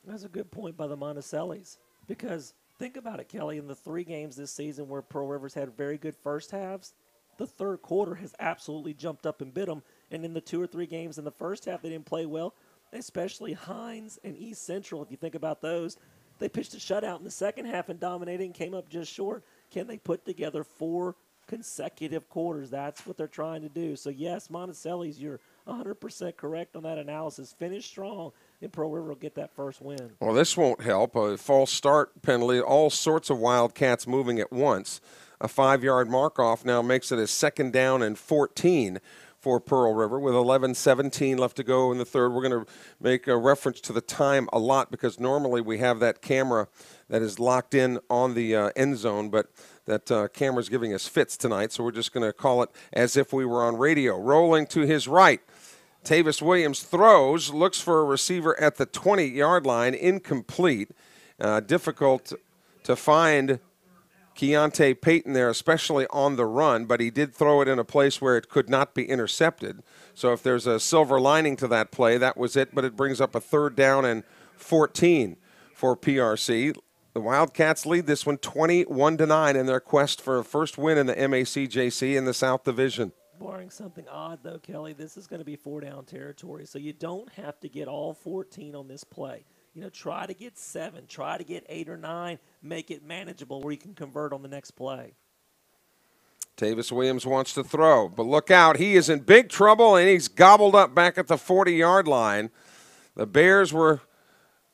That's a good point by the Monticellis. Because think about it, Kelly, in the 3 games this season where Pearl River's had very good first halves, the third quarter has absolutely jumped up and bit them. And in the 2 or 3 games in the first half, they didn't play well, especially Hines and East Central. If you think about those, they pitched a shutout in the second half and dominated and came up just short. Can they put together 4 consecutive quarters? That's what they're trying to do. So, yes, Monticelli's, you're 100% correct on that analysis. Finish strong, and Pearl River will get that first win. Well, this won't help. A false start penalty, all sorts of Wildcats moving at once. A 5-yard mark-off now makes it a second down and 14 for Pearl River with 11:17 left to go in the third. We're going to make a reference to the time a lot because normally we have that camera that is locked in on the end zone, but that camera's giving us fits tonight, so we're just going to call it as if we were on radio. Rolling to his right, Tavis Williams throws, looks for a receiver at the 20-yard line, incomplete. Difficult to find Keontae Payton there, especially on the run, but he did throw it in a place where it could not be intercepted. So if there's a silver lining to that play, that was it, but it brings up a third down and 14 for PRC. The Wildcats lead this one 21-9 in their quest for a first win in the MACJC in the South Division. Barring something odd, though, Kelly, this is going to be 4-down territory, so you don't have to get all 14 on this play. You know, try to get 7, try to get 8 or 9, make it manageable where you can convert on the next play. Tavis Williams wants to throw, but look out. He is in big trouble, and he's gobbled up back at the 40-yard line. The Bears were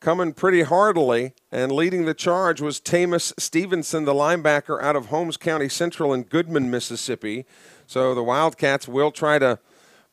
coming pretty heartily, and leading the charge was Tamus Stevenson, the linebacker out of Holmes County Central in Goodman, Mississippi. So the Wildcats will try to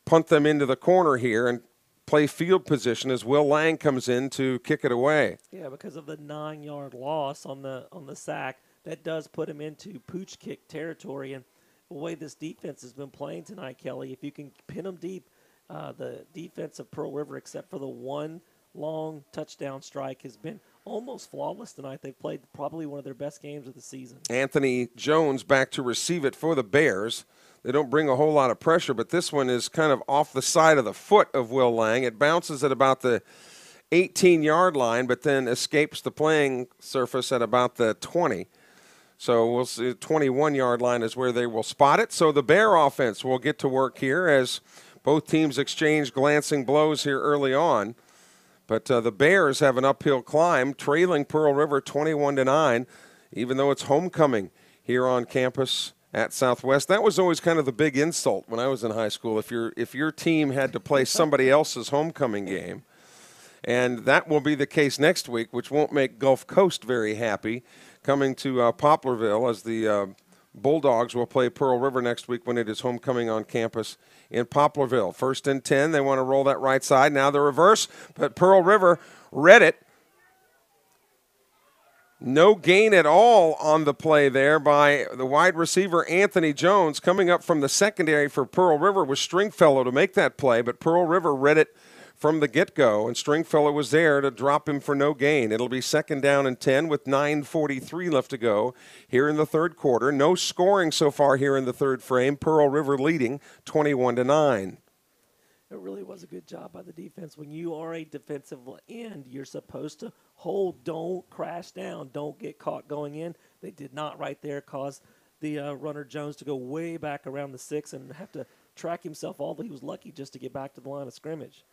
punt them into the corner here and play field position as Will Lang comes in to kick it away. Yeah, because of the 9-yard loss on the sack, that does put him into pooch kick territory. And the way this defense has been playing tonight, Kelly, if you can pin them deep, the defense of Pearl River, except for the one long touchdown strike, has been almost flawless tonight. They've played probably one of their best games of the season. Anthony Jones back to receive it for the Bears. They don't bring a whole lot of pressure, but this one is kind of off the side of the foot of Will Lang. It bounces at about the 18-yard line, but then escapes the playing surface at about the 20. So we'll see, 21-yard line is where they will spot it. So the Bear offense will get to work here as both teams exchange glancing blows here early on. But the Bears have an uphill climb, trailing Pearl River 21-9, even though it's homecoming here on campus at Southwest. That was always kind of the big insult when I was in high school, if your team had to play somebody else's homecoming game. And that will be the case next week, which won't make Gulf Coast very happy, coming to Poplarville as the Bulldogs will play Pearl River next week when it is homecoming on campus in Poplarville. 1st and 10, they want to roll that right side. Now the reverse, but Pearl River read it. No gain at all on the play there by the wide receiver Anthony Jones. Coming up from the secondary for Pearl River was Stringfellow to make that play, but Pearl River read it from the get-go, and Stringfellow was there to drop him for no gain. It'll be 2nd down and 10 with 9:43 left to go here in the third quarter. No scoring so far here in the third frame. Pearl River leading 21-9. It really was a good job by the defense. When you are a defensive end, you're supposed to hold, don't crash down, don't get caught going in. They did not right there, cause the runner Jones to go way back around the 6 and have to track himself, although he was lucky just to get back to the line of scrimmage.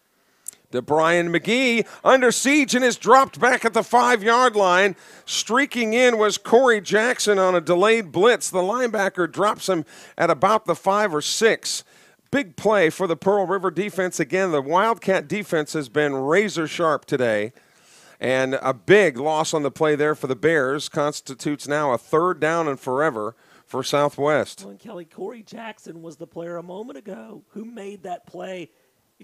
DeBrian McGee under siege and is dropped back at the 5-yard line. Streaking in was Corey Jackson on a delayed blitz. The linebacker drops him at about the 5 or 6. Big play for the Pearl River defense. Again, the Wildcat defense has been razor sharp today. And a big loss on the play there for the Bears constitutes now a 3rd down and forever for Southwest. Well, and Kelly, Corey Jackson was the player a moment ago who made that play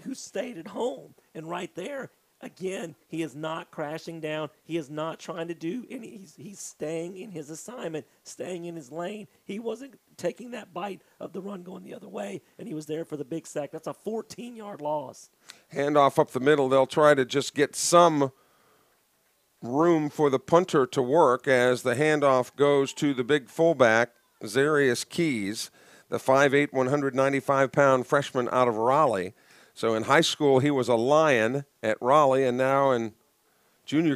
who stayed at home. And right there, again, he is not crashing down. He is not trying to do any. He's staying in his assignment, staying in his lane. He wasn't taking that bite of the run going the other way, and he was there for the big sack. That's a 14-yard loss. Handoff up the middle. They'll try to just get some room for the punter to work as the handoff goes to the big fullback, Zarius Keys, the 5'8", 195-pound freshman out of Raleigh. So in high school, he was a Lion at Raleigh, and now in junior